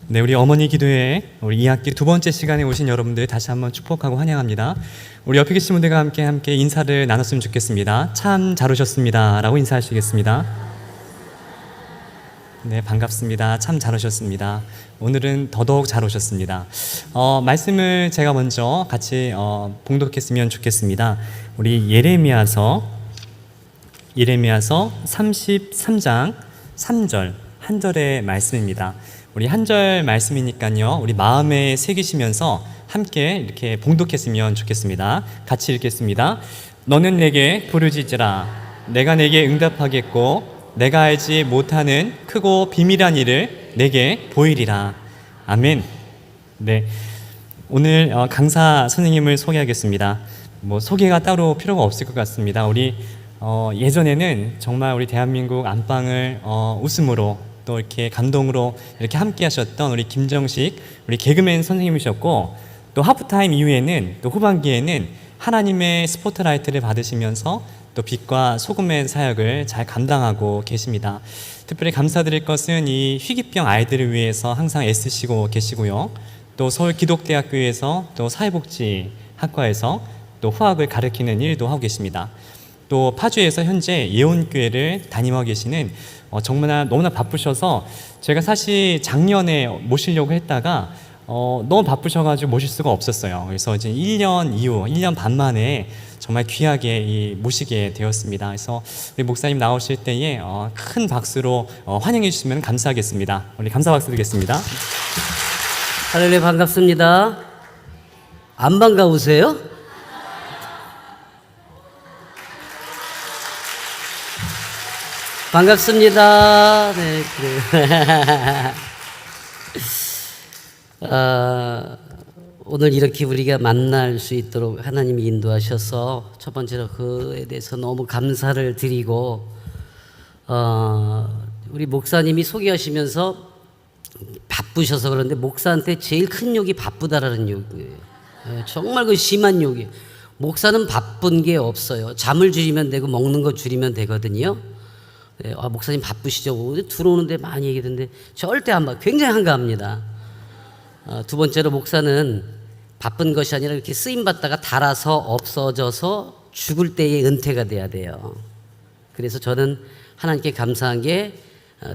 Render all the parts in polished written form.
네, 우리 어머니 기도회 우리 2학기 두 번째 시간에 오신 여러분들 다시 한번 축복하고 환영합니다. 우리 옆에 계신 분들과 함께 인사를 나눴으면 좋겠습니다. 참 잘 오셨습니다 라고 인사하시겠습니다. 네, 반갑습니다. 참 잘 오셨습니다. 오늘은 더더욱 잘 오셨습니다. 말씀을 제가 먼저 같이 봉독했으면 좋겠습니다. 우리 예레미야서 33장 3절 한 절의 말씀입니다. 우리 한 절 말씀이니까요, 우리 마음에 새기시면서 함께 이렇게 봉독했으면 좋겠습니다. 같이 읽겠습니다. 너는 내게 부르짖으라. 내가 내게 응답하겠고 내가 알지 못하는 크고 비밀한 일을 내게 보이리라. 아멘. 네, 오늘 강사 선생님을 소개하겠습니다. 소개가 따로 필요가 없을 것 같습니다. 우리 예전에는 정말 우리 대한민국 안방을 웃음으로 또 이렇게 감동으로 이렇게 함께 하셨던 우리 김정식 우리 개그맨 선생님이셨고, 또 하프타임 이후에는 또 후반기에는 하나님의 스포트라이트를 받으시면서 또 빛과 소금의 사역을 잘 감당하고 계십니다. 특별히 감사드릴 것은 이 희귀병 아이들을 위해서 항상 애쓰시고 계시고요. 또 서울기독대학교에서 또 사회복지학과에서 또 화학을 가르치는 일도 하고 계십니다. 또 파주에서 현재 예원교회를 담임하고 계시는 정말 너무나 바쁘셔서 제가 사실 작년에 모시려고 했다가 너무 바쁘셔가지고 모실 수가 없었어요. 그래서 이제 1년 반 만에 정말 귀하게 모시게 되었습니다. 그래서 우리 목사님 나오실 때에 큰 박수로 환영해 주시면 감사하겠습니다. 우리 감사 박수 드리겠습니다. 할렐루야, 반갑습니다. 안 반가우세요? 반갑습니다. 네, 그래요. 오늘 이렇게 우리가 만날 수 있도록 하나님이 인도하셔서 첫 번째로 그에 대해서 너무 감사를 드리고, 우리 목사님이 소개하시면서 바쁘셔서 그런데 목사한테 제일 큰 욕이 바쁘다라는 욕이에요. 정말 그 심한 욕이에요. 목사는 바쁜 게 없어요. 잠을 줄이면 되고 먹는 거 줄이면 되거든요. 네, 목사님 바쁘시죠? 들어오는데 많이 얘기하던데 절대 안 봐. 굉장히 한가합니다. 두 번째로 목사는 바쁜 것이 아니라 이렇게 쓰임받다가 닳아서 없어져서 죽을 때에 은퇴가 돼야 돼요. 그래서 저는 하나님께 감사한 게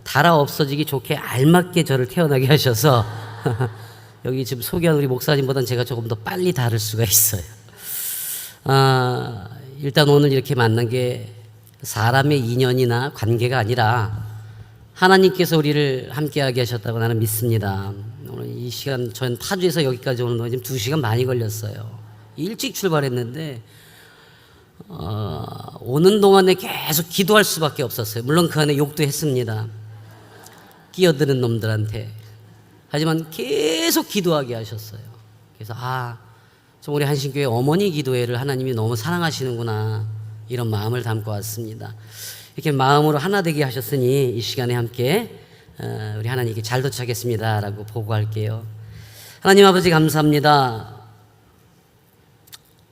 닳아 없어지기 좋게 알맞게 저를 태어나게 하셔서 여기 지금 소개한 우리 목사님보다는 제가 조금 더 빨리 닳을 수가 있어요. 일단 오늘 이렇게 만난 게 사람의 인연이나 관계가 아니라 하나님께서 우리를 함께하게 하셨다고 나는 믿습니다. 오늘 이 시간, 전 파주에서 여기까지 오는 동안 지금 2시간 많이 걸렸어요. 일찍 출발했는데 오는 동안에 계속 기도할 수밖에 없었어요. 물론 그 안에 욕도 했습니다. 끼어드는 놈들한테. 하지만 계속 기도하게 하셨어요. 그래서 좀 우리 한신교회 어머니 기도회를 하나님이 너무 사랑하시는구나, 이런 마음을 담고 왔습니다. 이렇게 마음으로 하나 되게 하셨으니 이 시간에 함께 우리 하나님께 잘 도착했습니다 라고 보고할게요. 하나님 아버지, 감사합니다.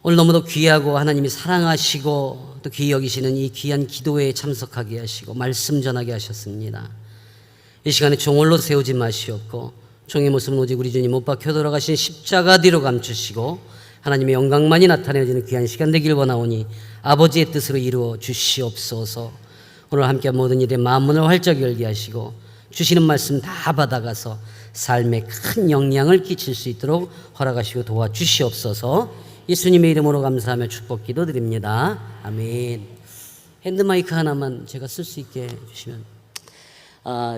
오늘 너무도 귀하고 하나님이 사랑하시고 또 귀히 여기시는 이 귀한 기도회에 참석하게 하시고 말씀 전하게 하셨습니다. 이 시간에 종홀로 세우지 마시옵고 종의 모습은 오직 우리 주님 못 박혀 돌아가신 십자가 뒤로 감추시고 하나님의 영광만이 나타내어지는 귀한 시간 되길 원하오니 아버지의 뜻으로 이루어 주시옵소서. 오늘 함께한 모든 일에 마음문을 활짝 열게 하시고 주시는 말씀 다 받아가서 삶에 큰 영향을 끼칠 수 있도록 허락하시고 도와주시옵소서. 예수님의 이름으로 감사하며 축복 기도드립니다. 아멘. 핸드마이크 하나만 제가 쓸 수 있게 해주시면.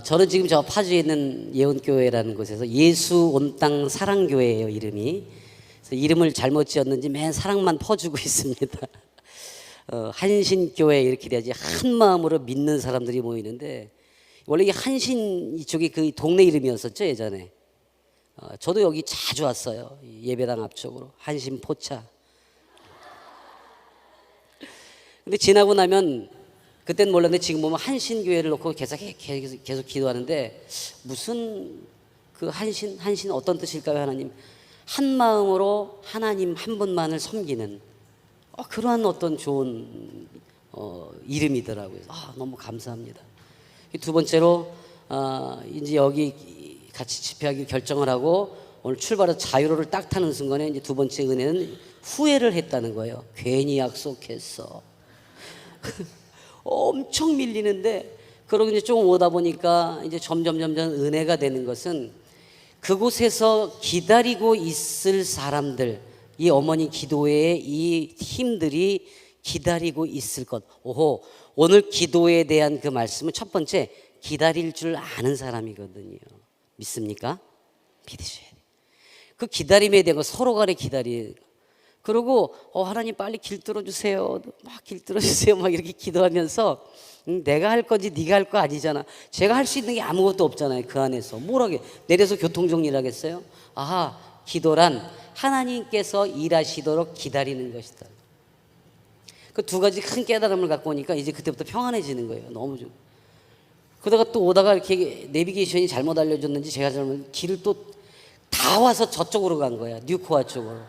저는 지금 저 파주에 있는 예원교회라는 곳에서 예수 온 땅 사랑교회예요, 이름이. 그래서 이름을 잘못 지었는지 맨 사랑만 퍼주고 있습니다. 한신교회 이렇게 돼야지 한 마음으로 믿는 사람들이 모이는데, 원래 이게 한신 이쪽이 그 동네 이름이었었죠, 예전에. 저도 여기 자주 왔어요. 예배당 앞쪽으로 한신 포차. 근데 지나고 나면 그땐 몰랐는데 지금 보면 한신교회를 놓고 계속 기도하는데, 무슨 그 한신 어떤 뜻일까요? 하나님 한 마음으로 하나님 한 분만을 섬기는 그러한 어떤 좋은 이름이더라고요. 너무 감사합니다. 두 번째로 이제 여기 같이 집회하기 결정을 하고 오늘 출발해서 자유로를 딱 타는 순간에 이제 두 번째 은혜는 후회를 했다는 거예요. 괜히 약속했어. 엄청 밀리는데 그러고 이제 조금 오다 보니까 이제 점점 은혜가 되는 것은 그곳에서 기다리고 있을 사람들, 이 어머니 기도회의 이 팀들이 기다리고 있을 것. 오호, 오늘 기도에 대한 그 말씀은 첫 번째, 기다릴 줄 아는 사람이거든요. 믿습니까? 믿으셔야 돼요. 그 기다림에 대한 거 서로 간에 기다리. 그리고 하나님 빨리 길 뚫어주세요. 막 길 뚫어주세요. 막 이렇게 기도하면서 내가 할 건지 네가 할 거 아니잖아. 제가 할 수 있는 게 아무것도 없잖아요. 그 안에서 뭘 하게 내려서 교통정리를 하겠어요? 아하, 기도란 하나님께서 일하시도록 기다리는 것이다. 그 두 가지 큰 깨달음을 갖고 오니까 이제 그때부터 평안해지는 거예요. 너무 좀. 그러다가 또 오다가 이렇게 내비게이션이 잘못 알려줬는지 제가 잘못 길을 또 다 와서 저쪽으로 간 거야. 뉴코아 쪽으로.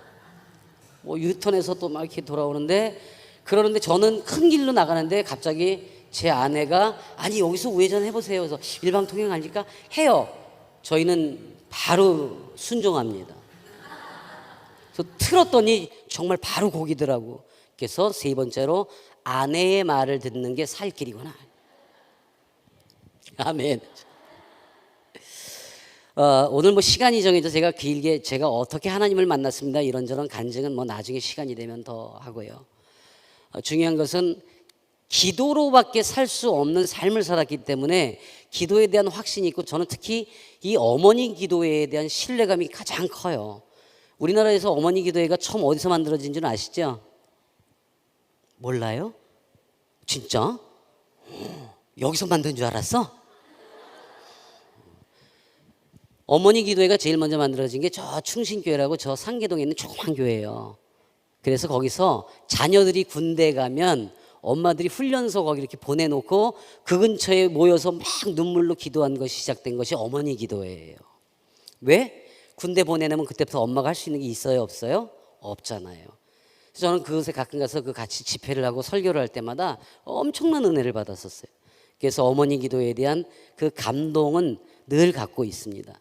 뭐 유턴해서 또 막 이렇게 돌아오는데 그러는데 저는 큰 길로 나가는데 갑자기 제 아내가 아니 여기서 우회전 해보세요. 그래서 일방통행 하니까 해요. 저희는 바로 순종합니다. 그래서 틀었더니 정말 바로 거기더라고. 그래서 세 번째로 아내의 말을 듣는 게 살 길이구나. 아멘. 오늘 뭐 시간이 정해져 제가 길게 제가 어떻게 하나님을 만났습니다 이런저런 간증은 뭐 나중에 시간이 되면 더 하고요. 중요한 것은 기도로밖에 살 수 없는 삶을 살았기 때문에 기도에 대한 확신이 있고 저는 특히 이 어머니 기도회에 대한 신뢰감이 가장 커요. 우리나라에서 어머니 기도회가 처음 어디서 만들어진 줄 아시죠? 몰라요? 진짜? 여기서 만든 줄 알았어? 어머니 기도회가 제일 먼저 만들어진 게 저 충신교회라고 저 상계동에 있는 조그만 교회예요. 그래서 거기서 자녀들이 군대 가면 엄마들이 훈련소 거기 이렇게 보내놓고 그 근처에 모여서 막 눈물로 기도한 것이 시작된 것이 어머니 기도회예요. 왜? 군대 보내놓으면 그때부터 엄마가 할 수 있는 게 있어요, 없어요? 없잖아요. 그래서 저는 그곳에 가끔 가서 그 같이 집회를 하고 설교를 할 때마다 엄청난 은혜를 받았었어요. 그래서 어머니 기도에 대한 그 감동은 늘 갖고 있습니다.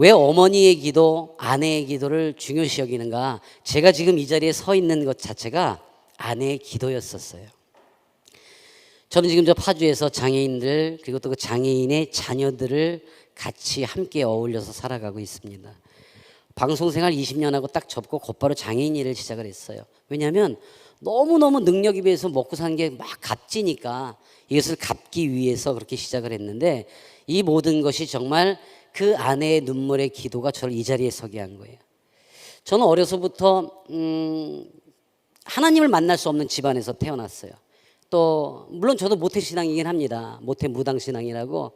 왜 어머니의 기도, 아내의 기도를 중요시 여기는가? 제가 지금 이 자리에 서 있는 것 자체가 아내의 기도였었어요. 저는 지금 저 파주에서 장애인들 그리고 또 그 장애인의 자녀들을 같이 함께 어울려서 살아가고 있습니다. 방송생활 20년 하고 딱 접고 곧바로 장애인 일을 시작을 했어요. 왜냐하면 너무너무 능력에 비해서 먹고 사는 게 막 값지니까 이것을 갚기 위해서 그렇게 시작을 했는데 이 모든 것이 정말 그 아내의 눈물의 기도가 저를 이 자리에 서게 한 거예요. 저는 어려서부터 하나님을 만날 수 없는 집안에서 태어났어요. 또 물론 저도 모태신앙이긴 합니다. 모태무당신앙이라고.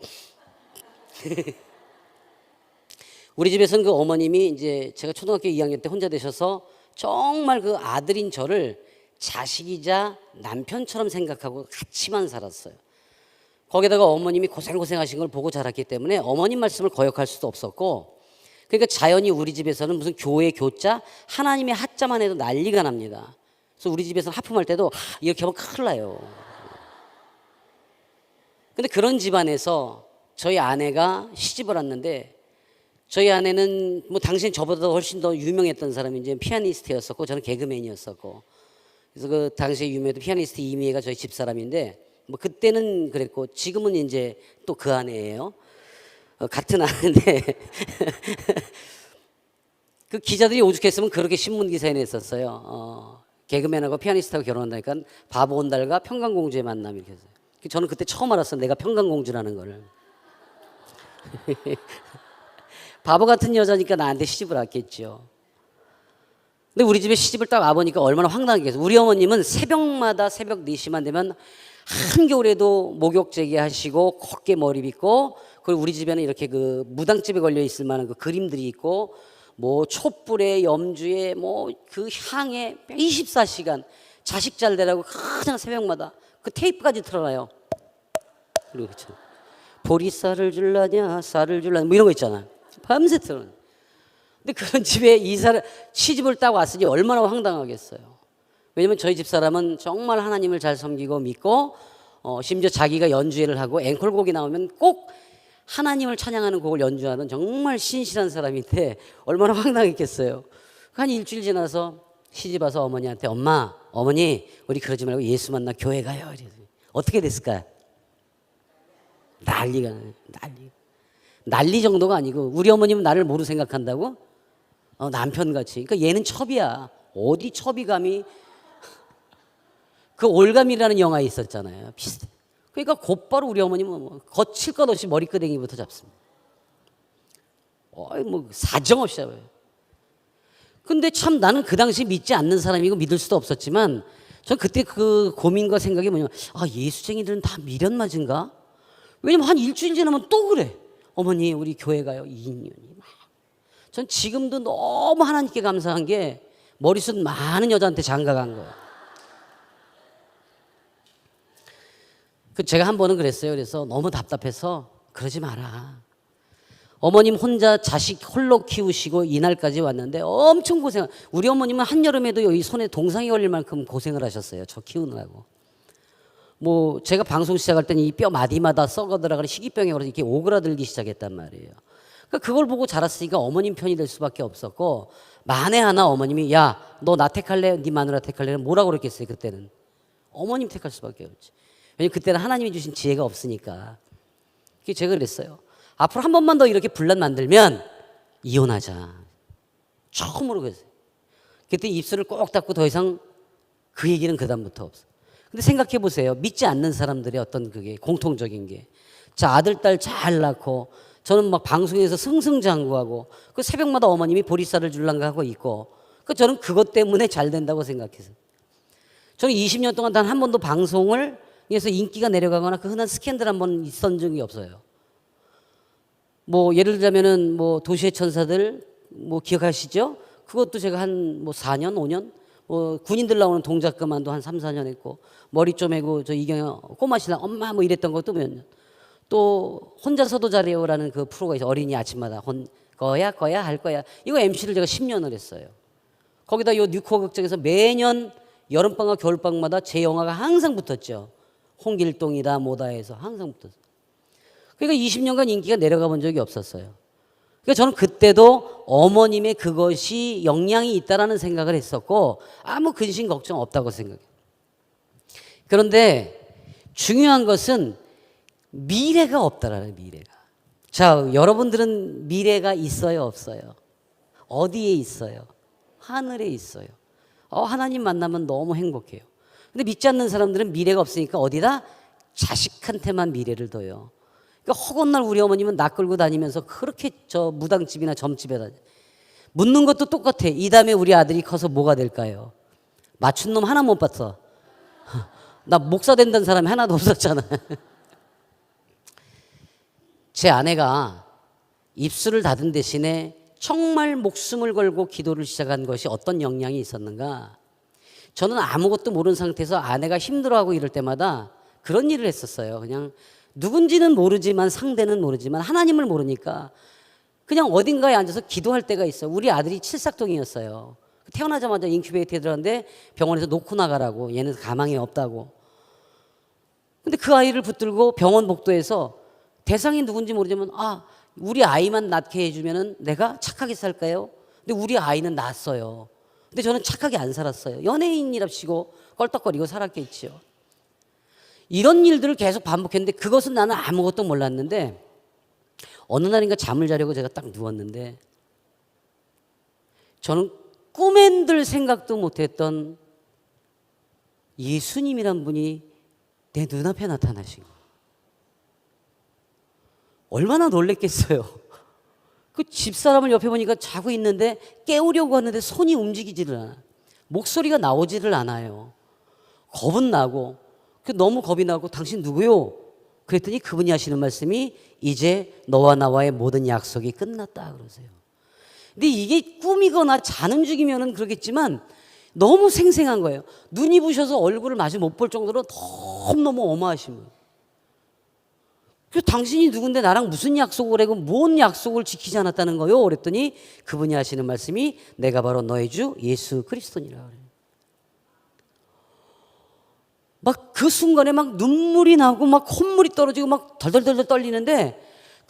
우리 집에서는 그 어머님이 이제 제가 초등학교 2학년 때 혼자 되셔서 정말 그 아들인 저를 자식이자 남편처럼 생각하고 같이만 살았어요. 거기다가 어머님이 고생하신 걸 보고 자랐기 때문에 어머님 말씀을 거역할 수도 없었고 그러니까 자연히 우리 집에서는 무슨 교회 교자 하나님의 하자만 해도 난리가 납니다. 그래서 우리 집에서는 하품할 때도 이렇게 하면 큰일 나요. 근데 그런 집안에서 저희 아내가 시집을 왔는데 저희 아내는 뭐 당시엔 저보다 훨씬 더 유명했던 사람이 이제 피아니스트였었고 저는 개그맨이었었고 그래서 그 당시에 유명했던 피아니스트 이미애가 저희 집사람인데 뭐 그때는 그랬고 지금은 이제 또 그 아내예요. 같은 아내인데 그 기자들이 오죽했으면 그렇게 신문 기사에 냈었어요. 개그맨하고 피아니스트하고 결혼한다니까 바보 온달과 평강공주의 만남 이렇게 해서 저는 그때 처음 알았어요. 내가 평강공주라는 거를. 바보 같은 여자니까 나한테 시집을 왔겠죠. 근데 우리 집에 시집을 딱 와보니까 얼마나 황당하겠어요. 우리 어머님은 새벽마다 새벽 4시만 되면 한겨울에도 목욕제기 하시고 곱게 머리 빗고 그리고 우리 집에는 이렇게 그 무당집에 걸려 있을 만한 그 그림들이 있고 뭐 촛불에 염주에 뭐 그 향에 24시간 자식 잘 되라고 그냥 새벽마다 그 테이프까지 틀어놔요. 그리고 그쵸. 보리쌀을 줄라냐 쌀을 줄라냐 뭐 이런 거 있잖아요. 밤새 틀어놔요. 근데 그런 집에 이사를 시집을 딱 왔으니 얼마나 황당하겠어요. 왜냐면 저희 집사람은 정말 하나님을 잘 섬기고 믿고 심지어 자기가 연주회를 하고 앵콜곡이 나오면 꼭 하나님을 찬양하는 곡을 연주하는 정말 신실한 사람인데 얼마나 황당했겠어요. 한 일주일 지나서 시집 와서 어머니한테 어머니 우리 그러지 말고 예수 만나 교회 가요. 어떻게 됐을까요? 난리 정도가 아니고 우리 어머님은 나를 뭐로 생각한다고? 남편같이. 그러니까 얘는 첩이야. 어디 첩이 감히. 그 올감이라는 영화에 있었잖아요. 비슷해. 그러니까 곧바로 우리 어머님은 뭐 거칠 것 없이 머리끄댕이부터 잡습니다. 뭐 사정없이 잡아요. 근데 참 나는 그 당시 믿지 않는 사람이고 믿을 수도 없었지만 전 그때 그 고민과 생각이 뭐냐면 예수쟁이들은 다 미련 맞은가? 왜냐면 한 일주일 지나면 또 그래. 어머니 우리 교회 가요. 2년이 막. 전 지금도 너무 하나님께 감사한 게 머리숱 많은 여자한테 장가간 거예요. 제가 한 번은 그랬어요. 그래서 너무 답답해서 그러지 마라. 어머님 혼자 자식 홀로 키우시고 이날까지 왔는데 엄청 고생. 우리 어머님은 한여름에도 여기 손에 동상이 걸릴 만큼 고생을 하셨어요. 저 키우느라고. 뭐 제가 방송 시작할 때는 이 뼈 마디마다 썩어 들어가는 희귀병에 걸려서 이렇게 오그라들기 시작했단 말이에요. 그러니까 그걸 보고 자랐으니까 어머님 편이 될 수밖에 없었고 만에 하나 어머님이 야 너 나 택할래? 네 마누라 택할래? 뭐라고 그랬겠어요 그때는. 어머님 택할 수밖에 없지. 왜냐면 그때는 하나님이 주신 지혜가 없으니까. 그게 제가 그랬어요. 앞으로 한 번만 더 이렇게 분란 만들면 이혼하자. 처음으로 그랬어요. 그때 입술을 꼭 닫고 더 이상 그 얘기는 그다음부터 없어. 근데 생각해 보세요. 믿지 않는 사람들의 어떤 그게 공통적인 게. 자, 아들, 딸 잘 낳고 저는 막 방송에서 승승장구하고 그 새벽마다 어머님이 보리쌀을 줄란가 하고 있고 그 저는 그것 때문에 잘 된다고 생각해서. 저는 20년 동안 단 한 번도 방송을 해서 인기가 내려가거나 그 흔한 스캔들 한 번 있었던 적이 없어요. 뭐 예를 들자면은 뭐 도시의 천사들 뭐 기억하시죠? 그것도 제가 한 뭐 4년, 5년 뭐 군인들 나오는 동작 그만도 한 3, 4년 했고 머리 쪼매고 저 이경영 꼬마 신랑 엄마 뭐 이랬던 것도 몇 년. 또 혼자서도 잘해요라는 그 프로가 있어요. 어린이 아침마다 거야 할 거야. 이거 MC를 제가 10년을 했어요. 거기다 요 뉴코 극장에서 매년 여름방학 겨울방학마다 제 영화가 항상 붙었죠. 홍길동이다 뭐다 해서 항상 붙었어요. 그러니까 20년간 인기가 내려가 본 적이 없었어요. 그러니까 저는 그때도 어머님의 그것이 영향이 있다라는 생각을 했었고 아무 근심 걱정 없다고 생각해요. 그런데 중요한 것은 미래가 없다라는 미래가. 자, 여러분들은 미래가 있어요, 없어요? 어디에 있어요? 하늘에 있어요. 하나님 만나면 너무 행복해요. 근데 믿지 않는 사람들은 미래가 없으니까 어디다? 자식한테만 미래를 둬요. 그러니까 허건날 우리 어머님은 나 끌고 다니면서 그렇게 저 무당집이나 점집에다 묻는 것도 똑같아. 이 다음에 우리 아들이 커서 뭐가 될까요? 맞춘 놈 하나 못 봤어. 나 목사 된다는 사람이 하나도 없었잖아. 제 아내가 입술을 닫은 대신에 정말 목숨을 걸고 기도를 시작한 것이 어떤 영향이 있었는가? 저는 아무것도 모르는 상태에서 아내가 힘들어하고 이럴 때마다 그런 일을 했었어요. 그냥 누군지는 모르지만 상대는 모르지만 하나님을 모르니까 그냥 어딘가에 앉아서 기도할 때가 있어요. 우리 아들이 칠삭동이었어요. 태어나자마자 인큐베이터에 들어갔는데 병원에서 놓고 나가라고. 얘는 가망이 없다고. 근데 그 아이를 붙들고 병원 복도에서 대상이 누군지 모르지만 우리 아이만 낳게 해주면 내가 착하게 살까요? 근데 우리 아이는 낳았어요. 근데 저는 착하게 안 살았어요. 연예인이랍시고 껄떡거리고 살았겠지요. 이런 일들을 계속 반복했는데 그것은 나는 아무것도 몰랐는데 어느 날인가 잠을 자려고 제가 딱 누웠는데 저는 꿈엔들 생각도 못했던 예수님이란 분이 내 눈앞에 나타나신 거예요. 얼마나 놀랬겠어요. 그 집사람을 옆에 보니까 자고 있는데 깨우려고 하는데 손이 움직이지를 않아. 목소리가 나오지를 않아요. 겁은 나고 너무 겁이 나고 당신 누구요? 그랬더니 그분이 하시는 말씀이 이제 너와 나와의 모든 약속이 끝났다 그러세요. 근데 이게 꿈이거나 자는 중이면은 그러겠지만 너무 생생한 거예요. 눈이 부셔서 얼굴을 마주 못 볼 정도로 너무너무 어마하신 거예요. 그래서 당신이 누군데 나랑 무슨 약속을 하고 뭔 약속을 지키지 않았다는 거요? 그랬더니 그분이 하시는 말씀이 내가 바로 너의 주 예수 그리스도니라 그래요. 막 그 순간에 막 눈물이 나고 막 콧물이 떨어지고 막 덜덜덜 떨리는데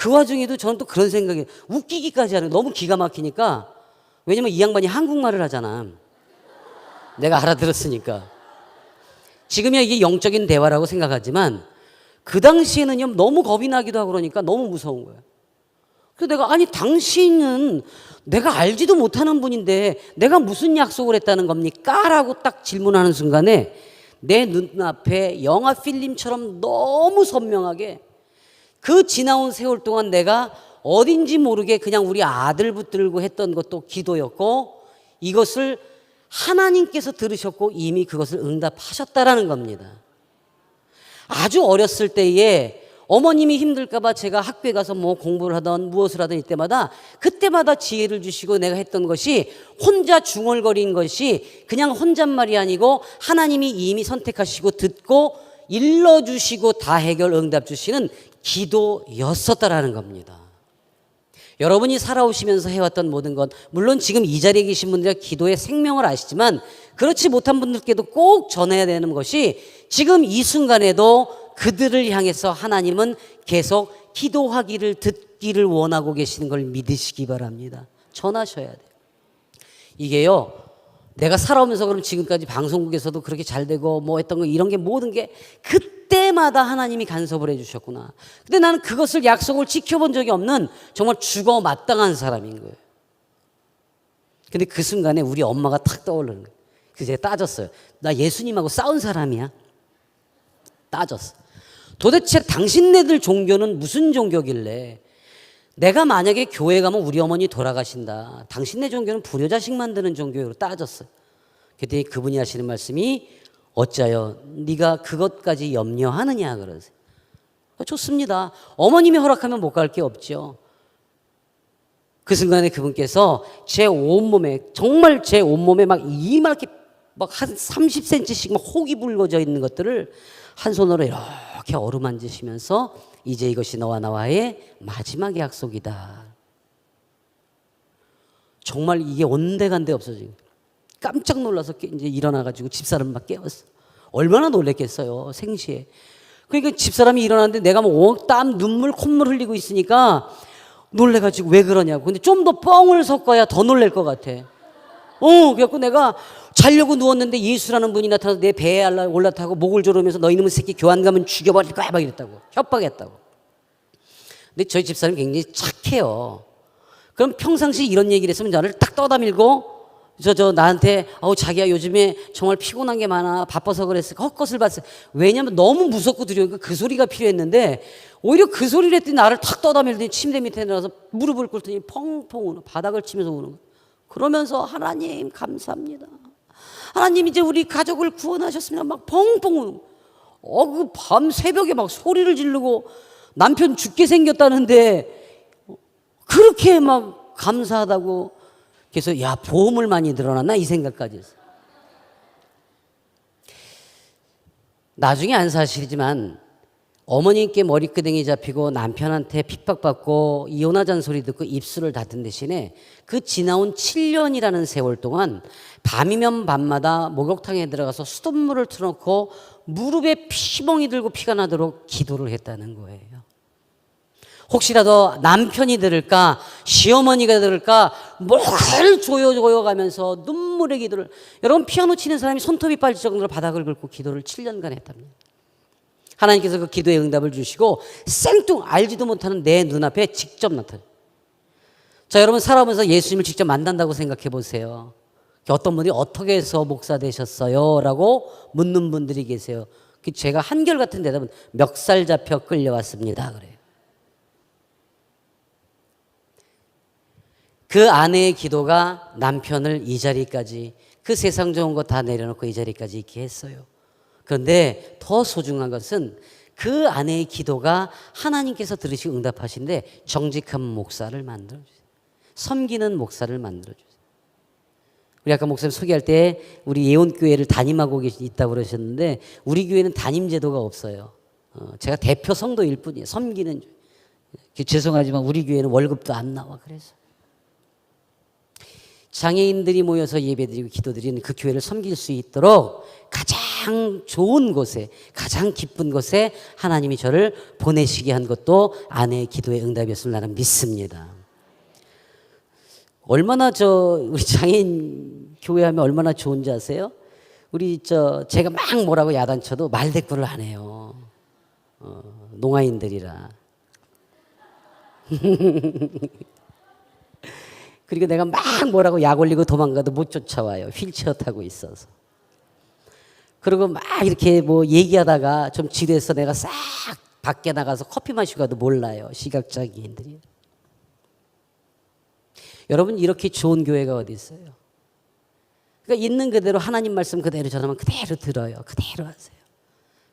그 와중에도 저는 또 그런 생각이, 웃기기까지 하는, 너무 기가 막히니까. 왜냐면 이 양반이 한국말을 하잖아. 내가 알아들었으니까. 지금이야 이게 영적인 대화라고 생각하지만 그 당시에는요 너무 겁이 나기도 하고 그러니까 너무 무서운 거예요. 그래서 내가, 아니 당신은 내가 알지도 못하는 분인데 내가 무슨 약속을 했다는 겁니까? 라고 딱 질문하는 순간에 내 눈앞에 영화 필름처럼 너무 선명하게 그 지나온 세월 동안 내가 어딘지 모르게 그냥 우리 아들 붙들고 했던 것도 기도였고, 이것을 하나님께서 들으셨고 이미 그것을 응답하셨다라는 겁니다. 아주 어렸을 때에 어머님이 힘들까봐 제가 학교에 가서 뭐 공부를 하던 무엇을 하던 이때마다 그때마다 지혜를 주시고, 내가 했던 것이 혼자 중얼거린 것이 그냥 혼잣말이 아니고 하나님이 이미 선택하시고 듣고 일러주시고 다 해결 응답 주시는 기도였었다라는 겁니다. 여러분이 살아오시면서 해왔던 모든 것, 물론 지금 이 자리에 계신 분들이 기도의 생명을 아시지만 그렇지 못한 분들께도 꼭 전해야 되는 것이, 지금 이 순간에도 그들을 향해서 하나님은 계속 기도하기를 듣기를 원하고 계시는 걸 믿으시기 바랍니다. 전하셔야 돼요. 이게요, 내가 살아오면서 그럼 지금까지 방송국에서도 그렇게 잘 되고 뭐 했던 거, 이런 게 모든 게 그때마다 하나님이 간섭을 해주셨구나. 근데 나는 그것을 약속을 지켜본 적이 없는 정말 죽어 마땅한 사람인 거예요. 근데 그 순간에 우리 엄마가 탁 떠오르는 거예요. 그래서 제가 따졌어요. 나 예수님하고 싸운 사람이야? 따졌어. 도대체 당신네들 종교는 무슨 종교길래, 내가 만약에 교회 가면 우리 어머니 돌아가신다, 당신네 종교는 불효자식 만드는 종교로 따졌어요. 그때 그분이 하시는 말씀이, 어짜요 네가 그것까지 염려하느냐 그러세요. 좋습니다. 어머님이 허락하면 못 갈 게 없죠. 그 순간에 그분께서 제 온몸에, 정말 제 온몸에 막 이만하게 막 한 30cm씩 막 혹이 붉어져 있는 것들을 한 손으로 이렇게 어루만지시면서, 이제 이것이 너와 나와의 마지막 약속이다. 정말 이게 온데간데 없어지고 깜짝 놀라서 이제 일어나가지고 집사람 막 깨웠어. 얼마나 놀랬겠어요, 생시에. 그러니까 집사람이 일어났는데 내가 뭐 땀, 눈물, 콧물 흘리고 있으니까 놀래가지고 왜 그러냐고. 근데 좀 더 뻥을 섞어야 더 놀랄 것 같아. 그래갖고 내가 자려고 누웠는데 예수라는 분이 나타나서 내 배에 올라타고 목을 조르면서 너 이놈의 새끼 교환 가면 죽여버릴 거야 막 이랬다고, 협박했다고. 근데 저희 집사람이 굉장히 착해요. 그럼 평상시 이런 얘기를 했으면 나를 딱 떠다밀고 나한테 자기야 요즘에 정말 피곤한 게 많아, 바빠서 그랬어, 헛것을 봤어. 왜냐면 너무 무섭고 두려우니까 그 소리가 필요했는데, 오히려 그 소리를 했더니 나를 탁 떠다밀더니 침대 밑에 내려서 무릎을 꿇더니 펑펑 우는, 바닥을 치면서 우는 거야. 그러면서 하나님 감사합니다, 하나님 이제 우리 가족을 구원하셨습니다 막 펑펑 우는 거야. 그 밤 새벽에 막 소리를 지르고 남편 죽게 생겼다는데 그렇게 막 감사하다고. 그래서 야, 보험을 많이 늘어났나 이 생각까지 했어요. 나중에 안 사실이지만 어머님께 머리끄댕이 잡히고 남편한테 핍박받고 이혼하자는 소리 듣고 입술을 닫은 대신에 그 지나온 7년이라는 세월 동안 밤이면 밤마다 목욕탕에 들어가서 수돗물을 틀어놓고 무릎에 피멍이 들고 피가 나도록 기도를 했다는 거예요. 혹시라도 남편이 들을까, 시어머니가 들을까, 뭘 조여가면서 눈물의 기도를. 여러분, 피아노 치는 사람이 손톱이 빠질 정도로 바닥을 긁고 기도를 7년간 했답니다. 하나님께서 그 기도의 응답을 주시고 생뚱 알지도 못하는 내 눈앞에 직접 나타나요. 자, 여러분 살아오면서 예수님을 직접 만난다고 생각해 보세요. 어떤 분이 어떻게 해서 목사 되셨어요? 라고 묻는 분들이 계세요. 제가 한결같은 대답은 멱살 잡혀 끌려왔습니다 그래요. 그 아내의 기도가 남편을 이 자리까지, 그 세상 좋은 거 다 내려놓고 이 자리까지 있게 했어요. 그런데 더 소중한 것은 그 아내의 기도가 하나님께서 들으시고 응답하신데 정직한 목사를 만들어주세요. 섬기는 목사를 만들어주세요. 우리 아까 목사님 소개할 때 우리 예원교회를 담임하고 있다고 그러셨는데, 우리 교회는 담임 제도가 없어요. 제가 대표 성도일 뿐이에요. 섬기는. 죄송하지만 우리 교회는 월급도 안 나와. 그래서 장애인들이 모여서 예배드리고 기도드리는 그 교회를 섬길 수 있도록 가장 가장 좋은 곳에, 가장 기쁜 곳에 하나님이 저를 보내시게 한 것도 아내의 기도의 응답이었음을 나는 믿습니다. 얼마나 우리 장애인 교회하면 얼마나 좋은지 아세요? 제가 막 뭐라고 야단쳐도 말대꾸를 안 해요. 농아인들이라. 그리고 내가 막 뭐라고 약 올리고 도망가도 못 쫓아와요. 휠체어 타고 있어서. 그리고 막 이렇게 뭐 얘기하다가 좀 지루해서 내가 싹 밖에 나가서 커피 마시고 가도 몰라요. 시각장애인들이. 여러분, 이렇게 좋은 교회가 어디 있어요? 그러니까 있는 그대로 하나님 말씀 그대로 전하면 그대로 들어요. 그대로 하세요.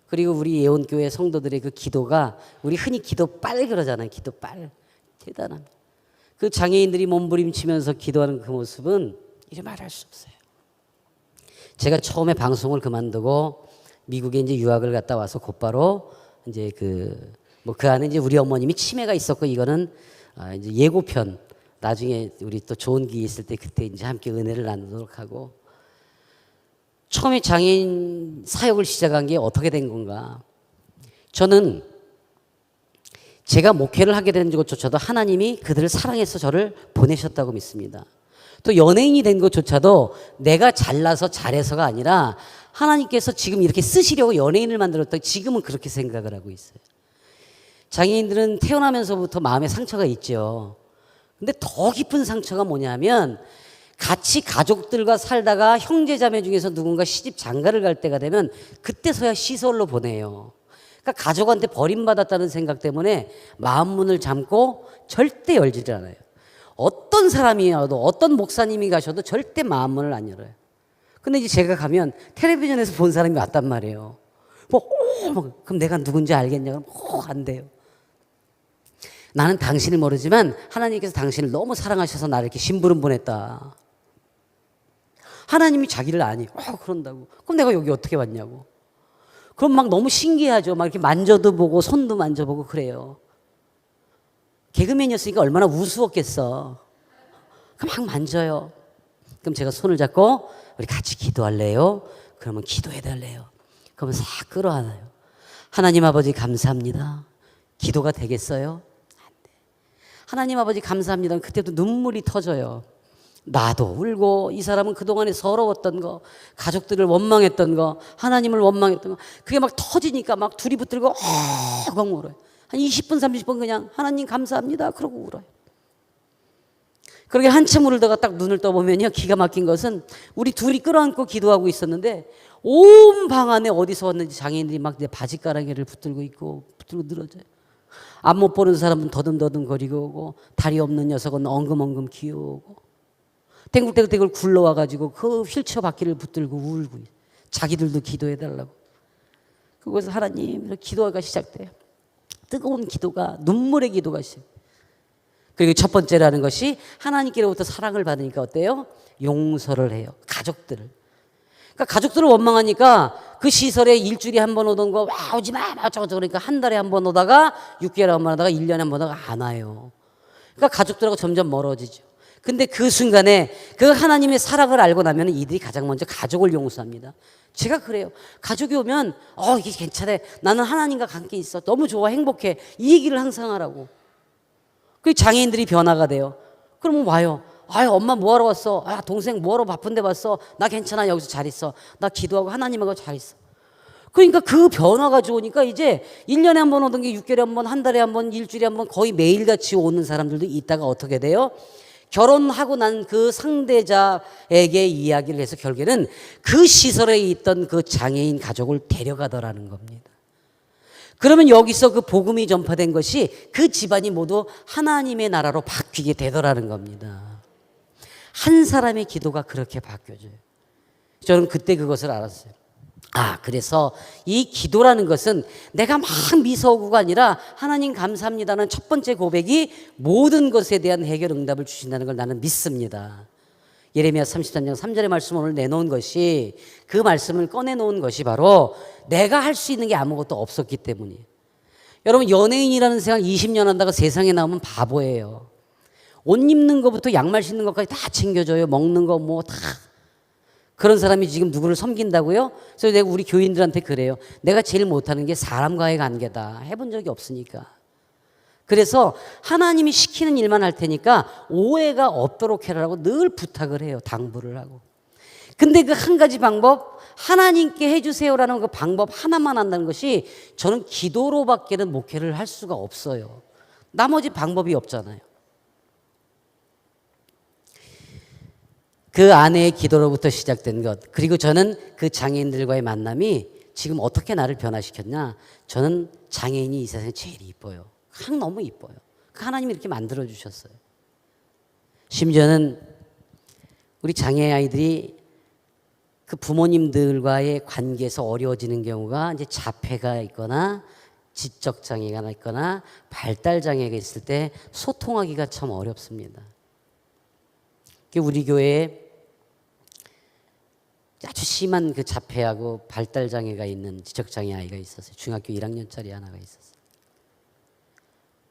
그리고 우리 예원교회 성도들의 그 기도가, 우리 흔히 기도빨 그러잖아요. 기도빨. 대단합니다. 그 장애인들이 몸부림치면서 기도하는 그 모습은 이루 말할 수 없어요. 제가 처음에 방송을 그만두고 미국에 이제 유학을 갔다 와서 곧바로 이제 그 안에 이제 우리 어머님이 치매가 있었고, 이거는 이제 예고편, 나중에 우리 또 좋은 기회 있을 때 그때 이제 함께 은혜를 나누도록 하고, 처음에 장애인 사역을 시작한 게 어떻게 된 건가? 저는 제가 목회를 하게 된 것조차도 하나님이 그들을 사랑해서 저를 보내셨다고 믿습니다. 또 연예인이 된 것조차도 내가 잘나서 잘해서가 아니라 하나님께서 지금 이렇게 쓰시려고 연예인을 만들었다. 지금은 그렇게 생각을 하고 있어요. 장애인들은 태어나면서부터 마음에 상처가 있죠. 근데 더 깊은 상처가 뭐냐면, 같이 가족들과 살다가 형제자매 중에서 누군가 시집 장가를 갈 때가 되면 그때서야 시설로 보내요. 그러니까 가족한테 버림받았다는 생각 때문에 마음 문을 잠고 절대 열지를 않아요. 어떤 사람이어도, 어떤 목사님이 가셔도 절대 마음 문을 안 열어요. 근데 이제 제가 가면 텔레비전에서 본 사람이 왔단 말이에요. 그럼 내가 누군지 알겠냐? 그럼 안 돼요. 나는 당신을 모르지만 하나님께서 당신을 너무 사랑하셔서 나를 이렇게 심부름 보냈다. 하나님이 자기를 아니. 그런다고. 그럼 내가 여기 어떻게 왔냐고. 그럼 막 너무 신기하죠. 막 이렇게 만져도 보고 손도 만져보고 그래요. 개그맨이었으니까 얼마나 우스웠겠어. 그럼 막 만져요. 그럼 제가 손을 잡고 우리 같이 기도할래요? 그러면 기도해달래요. 그러면 싹 끌어안아요. 하나님 아버지 감사합니다. 기도가 되겠어요? 안 돼. 하나님 아버지 감사합니다. 그때도 눈물이 터져요. 나도 울고, 이 사람은 그동안에 서러웠던 거, 가족들을 원망했던 거, 하나님을 원망했던 거, 그게 막 터지니까 막 둘이 붙들고 엉엉 울어요. 한 20분 30분 그냥 하나님 감사합니다 그러고 울어요. 그렇게 한참 울다가 딱 눈을 떠보면요, 기가 막힌 것은 우리 둘이 끌어안고 기도하고 있었는데 온 방 안에 어디서 왔는지 장애인들이 막 내 바지가랑이를 붙들고 있고 붙들고 늘어져요. 앞 못 보는 사람은 더듬더듬 거리고 오고, 다리 없는 녀석은 엉금엉금 기어오고, 땡글땡글 굴러와가지고 그 휠체어 바퀴를 붙들고 울고, 자기들도 기도해달라고. 그곳에서 하나님 기도가 시작돼요. 뜨거운 기도가, 눈물의 기도가 시작. 그리고 첫 번째라는 것이 하나님께로부터 사랑을 받으니까 어때요? 용서를 해요. 가족들을. 그러니까 가족들을 원망하니까 그 시설에 일주일에 한 번 오던 거, 와 오지 마 어쩌고저쩌고, 그러니까 한 달에 한 번 오다가 6개월에 한 번 오다가 1년에 한 번 오다가 안 와요. 그러니까 가족들하고 점점 멀어지죠. 근데 그 순간에 그 하나님의 사랑을 알고 나면 이들이 가장 먼저 가족을 용서합니다. 제가 그래요. 가족이 오면 이게 괜찮아, 나는 하나님과 관계 있어, 너무 좋아, 행복해, 이 얘기를 항상 하라고. 그 장애인들이 변화가 돼요. 그러면 와요. 엄마 뭐하러 왔어? 동생 뭐하러 바쁜데 왔어? 나 괜찮아, 여기서 잘 있어, 나 기도하고 하나님하고 잘 있어. 그러니까 그 변화가 좋으니까 이제 1년에 한 번 오던 게 6개월에 한 번, 한 달에 한 번, 일주일에 한 번, 거의 매일같이 오는 사람들도 있다가 어떻게 돼요? 결혼하고 난 그 상대자에게 이야기를 해서 결국에는 그 시설에 있던 그 장애인 가족을 데려가더라는 겁니다. 그러면 여기서 그 복음이 전파된 것이 그 집안이 모두 하나님의 나라로 바뀌게 되더라는 겁니다. 한 사람의 기도가 그렇게 바뀌어져요. 저는 그때 그것을 알았어요. 그래서 이 기도라는 것은 내가 막 미소구가 아니라 하나님 감사합니다는 첫 번째 고백이 모든 것에 대한 해결 응답을 주신다는 걸 나는 믿습니다. 예레미야 33장 3절의 말씀을 오늘 내놓은 것이, 그 말씀을 꺼내놓은 것이 바로 내가 할 수 있는 게 아무것도 없었기 때문이에요. 여러분, 연예인이라는 생각 20년 한다고 세상에 나오면 바보예요. 옷 입는 것부터 양말 신는 것까지 다 챙겨줘요. 먹는 거 뭐 다. 그런 사람이 지금 누구를 섬긴다고요? 그래서 내가 우리 교인들한테 그래요. 내가 제일 못하는 게 사람과의 관계다. 해본 적이 없으니까. 그래서 하나님이 시키는 일만 할 테니까 오해가 없도록 해라라고 늘 부탁을 해요. 당부를 하고. 근데 그 한 가지 방법, 하나님께 해주세요라는 그 방법 하나만 한다는 것이 저는 기도로밖에는 목회를 할 수가 없어요. 나머지 방법이 없잖아요. 그 아내의 기도로부터 시작된 것, 그리고 저는 그 장애인들과의 만남이 지금 어떻게 나를 변화시켰냐. 저는 장애인이 이 세상에 제일 이뻐요. 너무 이뻐요. 하나님이 이렇게 만들어 주셨어요. 심지어는 우리 장애 아이들이 그 부모님들과의 관계에서 어려워지는 경우가 이제 자폐가 있거나 지적 장애가 있거나 발달 장애가 있을 때 소통하기가 참 어렵습니다. 우리 교회에 아주 심한 그 자폐하고 발달 장애가 있는 지적 장애 아이가 있었어요. 중학교 1학년짜리 하나가 있었어요.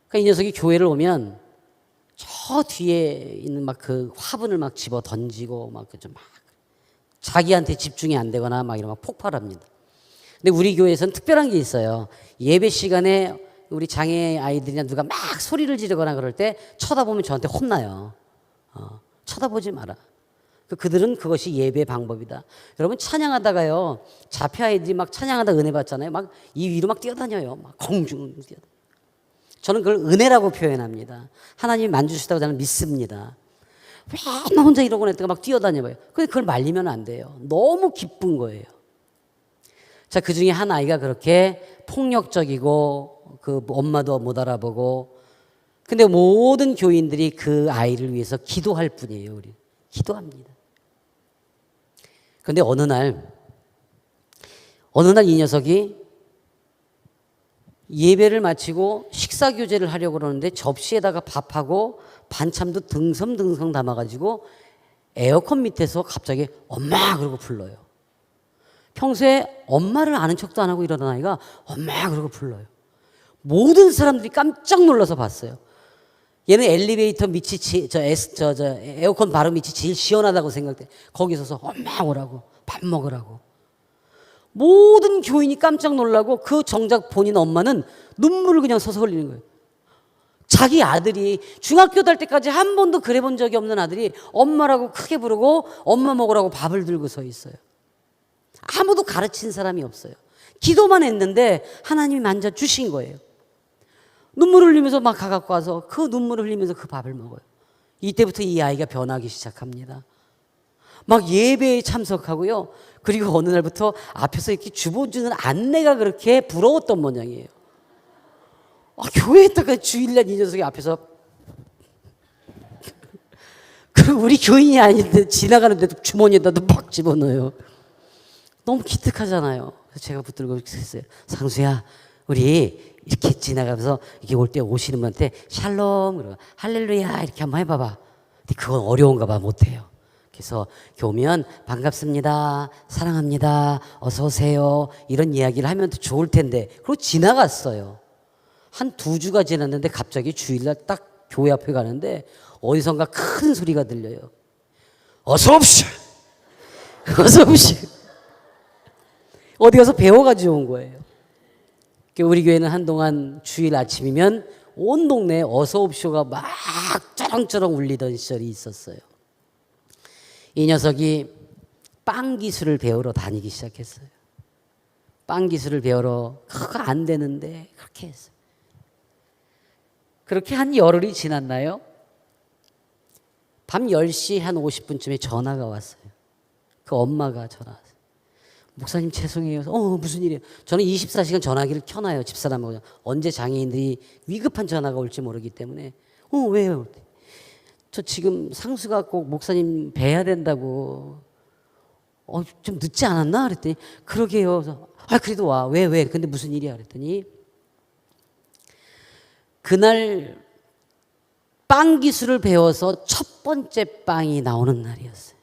그러니까 이 녀석이 교회를 오면 저 뒤에 있는 막 그 화분을 막 집어 던지고 막 자기한테 집중이 안 되거나 막 이러면 폭발합니다. 근데 우리 교회에서는 특별한 게 있어요. 예배 시간에 우리 장애 아이들이나 누가 막 소리를 지르거나 그럴 때 쳐다보면 저한테 혼나요. 쳐다보지 마라. 그들은 그것이 예배 방법이다. 여러분 찬양하다가요, 자폐 아이들이 막 찬양하다 은혜 받잖아요. 막 이 위로 막 뛰어다녀요. 막 공중을 뛰어다녀요. 저는 그걸 은혜라고 표현합니다. 하나님이 만주시다고 저는 믿습니다. 왜 혼자 이러고 있다가 막 뛰어다녀봐요. 근데 그걸 말리면 안 돼요. 너무 기쁜 거예요. 자, 그 중에 한 아이가 그렇게 폭력적이고 그 엄마도 못 알아보고, 근데 모든 교인들이 그 아이를 위해서 기도할 뿐이에요. 우리 기도합니다. 그런데 어느 날 이 녀석이 예배를 마치고 식사 교제를 하려고 그러는데 접시에다가 밥하고 반찬도 듬성듬성 담아가지고 에어컨 밑에서 갑자기 엄마 그러고 불러요. 평소에 엄마를 아는 척도 안 하고 이러던 아이가 엄마 그러고 불러요. 모든 사람들이 깜짝 놀라서 봤어요. 얘는 엘리베이터 밑이 에어컨 바로 밑이 제일 시원하다고 생각돼. 거기 서서 엄마 오라고, 밥 먹으라고. 모든 교인이 깜짝 놀라고 그 정작 본인 엄마는 눈물을 그냥 서서 흘리는 거예요. 자기 아들이 중학교 갈 때까지 한 번도 그래 본 적이 없는 아들이 엄마라고 크게 부르고 엄마 먹으라고 밥을 들고 서 있어요. 아무도 가르친 사람이 없어요. 기도만 했는데 하나님이 만져주신 거예요. 눈물을 흘리면서 막 가갖고 와서 그 눈물을 흘리면서 그 밥을 먹어요. 이때부터 이 아이가 변하기 시작합니다. 막 예배에 참석하고요. 그리고 어느 날부터 앞에서 이렇게 주보주는 안내가 그렇게 부러웠던 모양이에요. 교회에 있다가 주일날 이 녀석이 앞에서 그리고 우리 교인이 아닌데 지나가는데도 주머니에다도 막 집어넣어요. 너무 기특하잖아요. 그래서 제가 붙들고 있어요. 상수야, 우리 이렇게 지나가면서 이렇게 올 때 오시는 분한테 샬롬, 그러고 할렐루야 이렇게 한번 해봐봐. 근데 그건 어려운가 봐, 못해요. 그래서 이렇게 오면 반갑습니다, 사랑합니다, 어서 오세요 이런 이야기를 하면 더 좋을 텐데 그러고 지나갔어요. 한 2주가 지났는데 갑자기 주일날 딱 교회 앞에 가는데 어디선가 큰 소리가 들려요. 어서 옵시오. 어서 옵시오. 어디 가서 배워가지고 온 거예요. 우리 교회는 한동안 주일 아침이면 온 동네에 어서 옵쇼가 막 쩌렁쩌렁 울리던 시절이 있었어요. 이 녀석이 빵 기술을 배우러 다니기 시작했어요. 빵 기술을 배우러 그거 안 되는데 그렇게 했어요. 그렇게 한 열흘이 지났나요? 밤 10시 한 50분쯤에 전화가 왔어요. 그 엄마가 전화 왔어요. 목사님 죄송해요. 무슨 일이에요? 저는 24시간 전화기를 켜놔요. 집사람하고. 언제 장애인들이 위급한 전화가 올지 모르기 때문에. 왜요? 저 지금 상수가 꼭 목사님 뵈야 된다고. 좀 늦지 않았나? 그랬더니 그러게요. 그래서, 그래도 와. 왜? 근데 무슨 일이야? 그랬더니 그날 빵 기술을 배워서 첫 번째 빵이 나오는 날이었어요.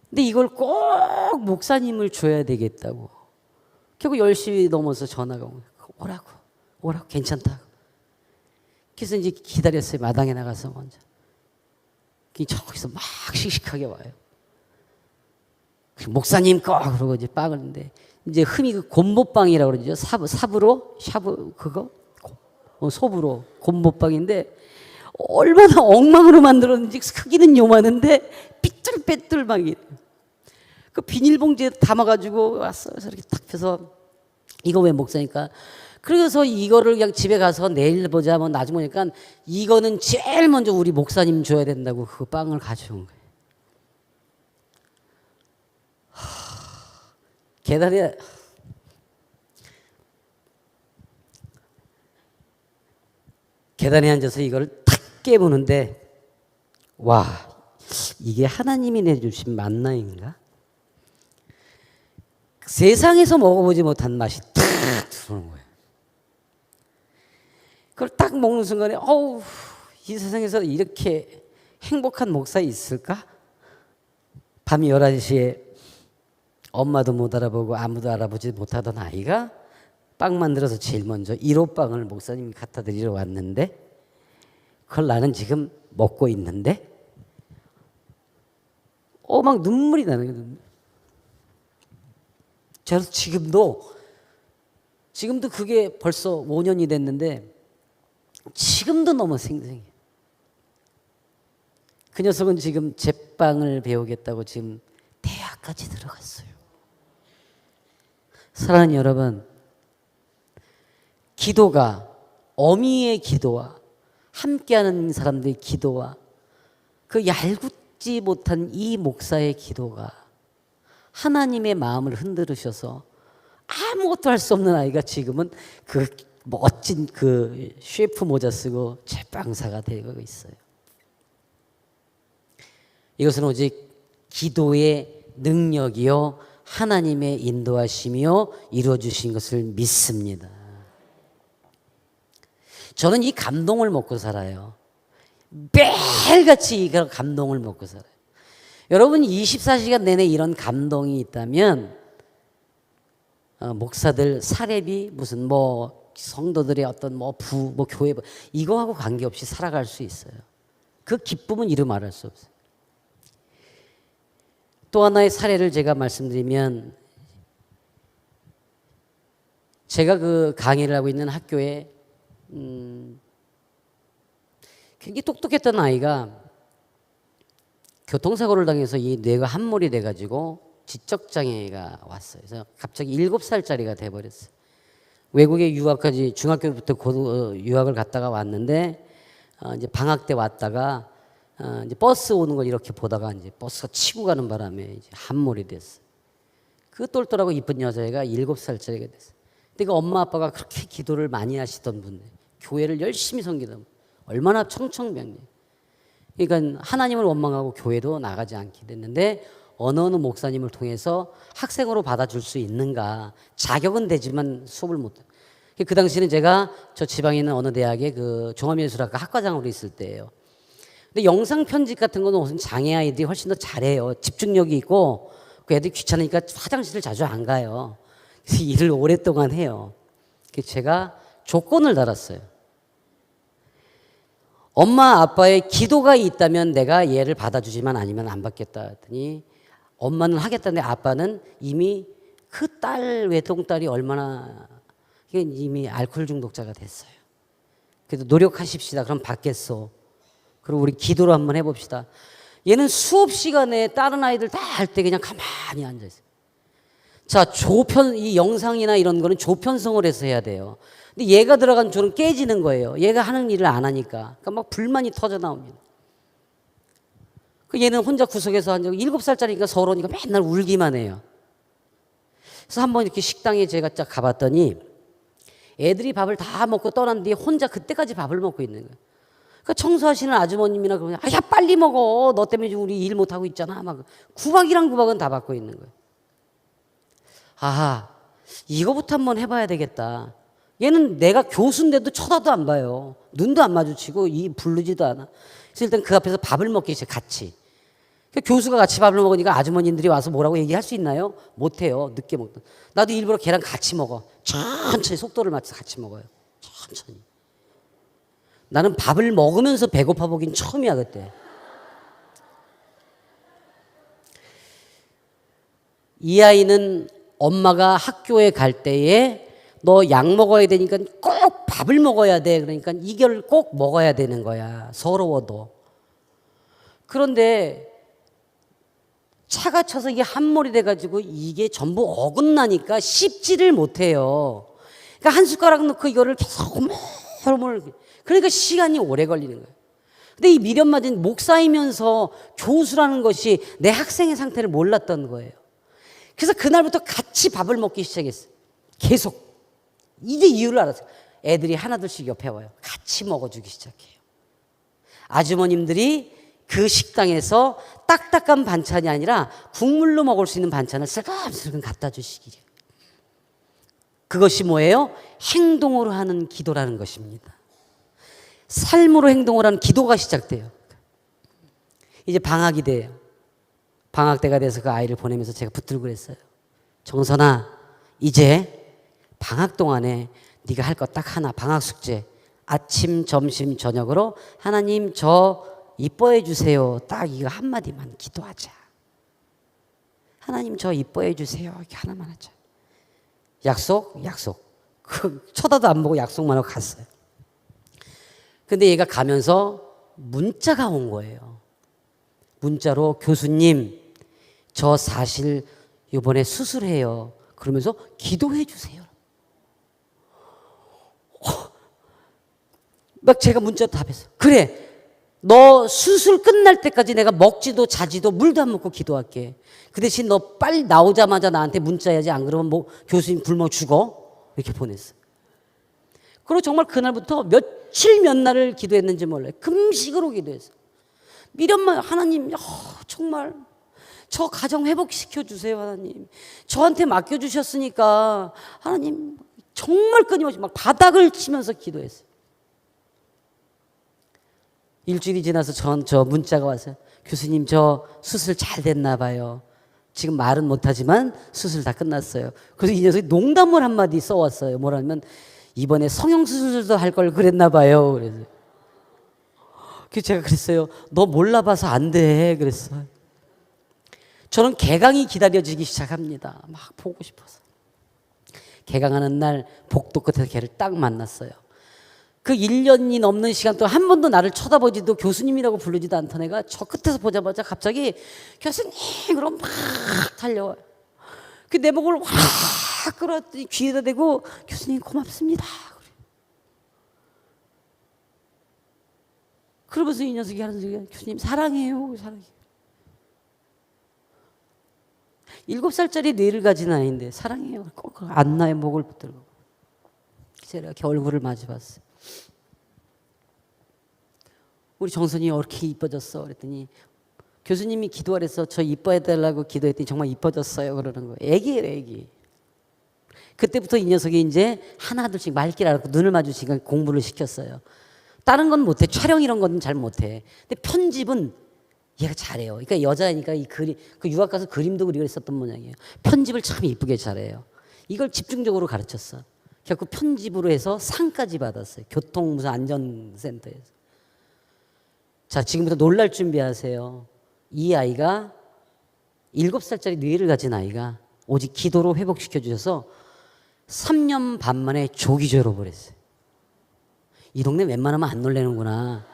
근데 이걸 꼭 목사님을 줘야 되겠다고. 결국 10시 넘어서 전화가 오라고 괜찮다고. 그래서 이제 기다렸어요. 마당에 나가서 먼저. 저기서 막 씩씩하게 와요. 목사님 거 그러고 이제 빵을 했는데 이제 흠이 그 곰보빵이라고 그러죠. 삽으로 샤브 그거 소부로 곰보빵인데 얼마나 엉망으로 만들었는지 크기는 요만한데 삐뚤빼뚤 막 이래. 그 비닐봉지에 담아가지고 왔어요. 그래서 이렇게 딱 펴서 이거 왜 목사니까 그래서 이거를 그냥 집에 가서 내일 보자 뭐 나중에 보니까 이거는 제일 먼저 우리 목사님 줘야 된다고 그 빵을 가져온 거예요. 계단에 앉아서 이걸 탁 깨보는데 와 이게 하나님이 내주신 만나인가? 세상에서 먹어보지 못한 맛이 탁 들어오는 거예요. 그걸 딱 먹는 순간에 어우 이 세상에서 이렇게 행복한 목사 있을까? 밤 11시에 엄마도 못 알아보고 아무도 알아보지 못하던 아이가 빵 만들어서 제일 먼저 1호 빵을 목사님이 갖다 드리러 왔는데 그걸 나는 지금 먹고 있는데 막 눈물이 나는 거예요. 그래서 지금도 그게 벌써 5년이 됐는데 지금도 너무 생생해요. 그 녀석은 지금 제빵을 배우겠다고 지금 대학까지 들어갔어요. 사랑하는 여러분, 기도가 어미의 기도와 함께하는 사람들의 기도와 그 얄궂지 못한 이 목사의 기도가 하나님의 마음을 흔들으셔서 아무것도 할 수 없는 아이가 지금은 그 멋진 그 셰프 모자 쓰고 제빵사가 되고 있어요. 이것은 오직 기도의 능력이요 하나님의 인도하심이요 이루어주신 것을 믿습니다. 저는 이 감동을 먹고 살아요. 매일같이 이 감동을 먹고 살아요. 여러분 24시간 내내 이런 감동이 있다면 목사들 사례비 무슨 뭐 성도들의 어떤 뭐 교회 이거하고 관계없이 살아갈 수 있어요. 그 기쁨은 이루 말할 수 없어요. 또 하나의 사례를 제가 말씀드리면 제가 그 강의를 하고 있는 학교에 굉장히 똑똑했던 아이가 교통사고를 당해서 이 뇌가 함몰이 돼가지고 지적장애가 왔어요. 그래서 갑자기 7살짜리가 돼버렸어요. 외국에 유학까지 중학교부터 유학을 갔다가 왔는데 이제 방학 때 왔다가 이제 버스 오는 걸 이렇게 보다가 이제 버스가 치고 가는 바람에 이제 함몰이 됐어요. 그 똘똘하고 이쁜 여자애가 7살짜리가 됐어요. 근데 그 엄마 아빠가 그렇게 기도를 많이 하시던 분들, 교회를 열심히 섬기던 분, 얼마나 청청병력. 그러니까 하나님을 원망하고 교회도 나가지 않게 됐는데 어느 목사님을 통해서 학생으로 받아줄 수 있는가 자격은 되지만 수업을 못. 그 당시에는 제가 저 지방에 있는 어느 대학의 그 종합예술학과 학과장으로 있을 때예요. 근데 영상 편집 같은 거는 무슨 장애 아이들이 훨씬 더 잘해요. 집중력이 있고 그 애들이 귀찮으니까 화장실을 자주 안 가요. 그래서 일을 오랫동안 해요. 그래서 제가 조건을 달았어요. 엄마 아빠의 기도가 있다면 내가 얘를 받아주지만 아니면 안 받겠다 했더니 엄마는 하겠다는데 아빠는 이미 그 딸 외동딸이 얼마나 이미 알코올 중독자가 됐어요. 그래도 노력하십시다. 그럼 받겠어. 그리고 우리 기도로 한번 해봅시다. 얘는 수업 시간에 다른 아이들 다 할 때 그냥 가만히 앉아있어요. 자, 이 영상이나 이런 거는 조편성을 해서 해야 돼요. 근데 얘가 들어간 조는 깨지는 거예요. 얘가 하는 일을 안 하니까. 그러니까 막 불만이 터져 나옵니다. 그 얘는 혼자 구석에서 앉아 7살짜리니까 서러우니까 맨날 울기만 해요. 그래서 한번 이렇게 식당에 제가 딱 가봤더니 애들이 밥을 다 먹고 떠난 뒤에 혼자 그때까지 밥을 먹고 있는 거예요. 그 청소하시는 아주머님이나 그러면 야 빨리 먹어. 너 때문에 우리 일 못하고 있잖아. 막 구박이랑 구박은 다 받고 있는 거예요. 아하, 이거부터 한번 해봐야 되겠다. 얘는 내가 교수인데도 쳐다도 안 봐요. 눈도 안 마주치고 부르지도 않아. 그래서 일단 그 앞에서 밥을 먹기 시작해 같이. 교수가 같이 밥을 먹으니까 아주머님들이 와서 뭐라고 얘기할 수 있나요? 못해요. 늦게 먹던. 나도 일부러 걔랑 같이 먹어. 천천히 속도를 맞춰서 같이 먹어요. 천천히. 나는 밥을 먹으면서 배고파 보긴 처음이야 그때. 이 아이는 엄마가 학교에 갈 때에 너 약 먹어야 되니까 꼭 밥을 먹어야 돼. 그러니까 이걸 꼭 먹어야 되는 거야. 서러워도. 그런데 차가 쳐서 이게 함몰이 돼가지고 이게 전부 어긋나니까 씹지를 못해요. 그러니까 한 숟가락 넣고 이거를 계속 오물오물. 그러니까 시간이 오래 걸리는 거예요. 근데 이 미련 맞은 목사이면서 교수라는 것이 내 학생의 상태를 몰랐던 거예요. 그래서 그날부터 같이 밥을 먹기 시작했어요. 계속. 이제 이유를 알았어요. 애들이 하나둘씩 옆에 와요. 같이 먹어주기 시작해요. 아주머님들이 그 식당에서 딱딱한 반찬이 아니라 국물로 먹을 수 있는 반찬을 슬금슬금 갖다 주시기를. 그것이 뭐예요? 행동으로 하는 기도라는 것입니다. 삶으로 행동을 하는 기도가 시작돼요. 이제 방학이 돼요. 방학 때가 돼서 그 아이를 보내면서 제가 붙들고 그랬어요. 정선아, 이제 방학 동안에 네가 할 것 딱 하나, 방학 숙제. 아침, 점심, 저녁으로 하나님 저 이뻐해 주세요. 딱 이거 한마디만 기도하자. 하나님 저 이뻐해 주세요. 이렇게 하나만 하자. 약속? 약속. 쳐다도 안 보고 약속만 하고 갔어요. 근데 얘가 가면서 문자가 온 거예요. 문자로 교수님 저 사실 이번에 수술해요. 그러면서 기도해 주세요. 막 제가 문자 답했어. 그래. 너 수술 끝날 때까지 내가 먹지도 자지도 물도 안 먹고 기도할게. 그 대신 너 빨리 나오자마자 나한테 문자해야지. 안 그러면 뭐 교수님 굶어 죽어. 이렇게 보냈어. 그리고 정말 그날부터 며칠 몇 날을 기도했는지 몰라요. 금식으로 기도했어. 미련만 하나님 정말 저 가정 회복시켜 주세요. 하나님 저한테 맡겨주셨으니까 하나님 정말 끊임없이 막 바닥을 치면서 기도했어요. 일주일이 지나서 저 문자가 왔어요. 교수님 저 수술 잘 됐나 봐요. 지금 말은 못하지만 수술 다 끝났어요. 그래서 이 녀석이 농담을 한마디 써왔어요. 뭐라면 이번에 성형수술도 할 걸 그랬나 봐요. 그래서 제가 그랬어요. 너 몰라봐서 안 돼. 그랬어요. 저는 개강이 기다려지기 시작합니다. 막 보고 싶어서. 개강하는 날 복도 끝에서 걔를 딱 만났어요. 그 1년이 넘는 시간 동안 한 번도 나를 쳐다보지도 교수님이라고 부르지도 않던 애가 저 끝에서 보자마자 갑자기 교수님 그럼 막 달려와요. 그 내 목을 확 끌어왔더니 귀에다 대고 교수님 고맙습니다. 그러면서 이 녀석이 하는 소리가 교수님 사랑해요. 사랑해요. 7살짜리 뇌를 가진 아이인데 사랑해요. 꼭 안나의 목을 붙들고 제가 이렇게 얼굴을 마주봤어요. 우리 정선이 이렇게 이뻐졌어. 그랬더니 교수님이 기도하래서 저 이뻐해달라고 기도했더니 정말 이뻐졌어요. 그러는 거예요. 애기예요, 애기. 그때부터 이 녀석이 이제 하나둘씩 말귀를 알고 눈을 마주치니까 공부를 시켰어요. 다른 건 못해. 촬영 이런 건 잘 못해. 근데 편집은 얘가 잘해요. 그러니까 여자니까 이 그림, 그 유학 가서 그림도 그리고 있었던 모양이에요. 편집을 참 이쁘게 잘해요. 이걸 집중적으로 가르쳤어. 결국 편집으로 해서 상까지 받았어요. 교통 무슨 안전센터에서. 자, 지금부터 놀랄 준비하세요. 이 아이가 7살짜리 뇌를 가진 아이가 오직 기도로 회복시켜 주셔서 3년 반 만에 조기 졸업을 했어요. 이 동네 웬만하면 안 놀래는구나.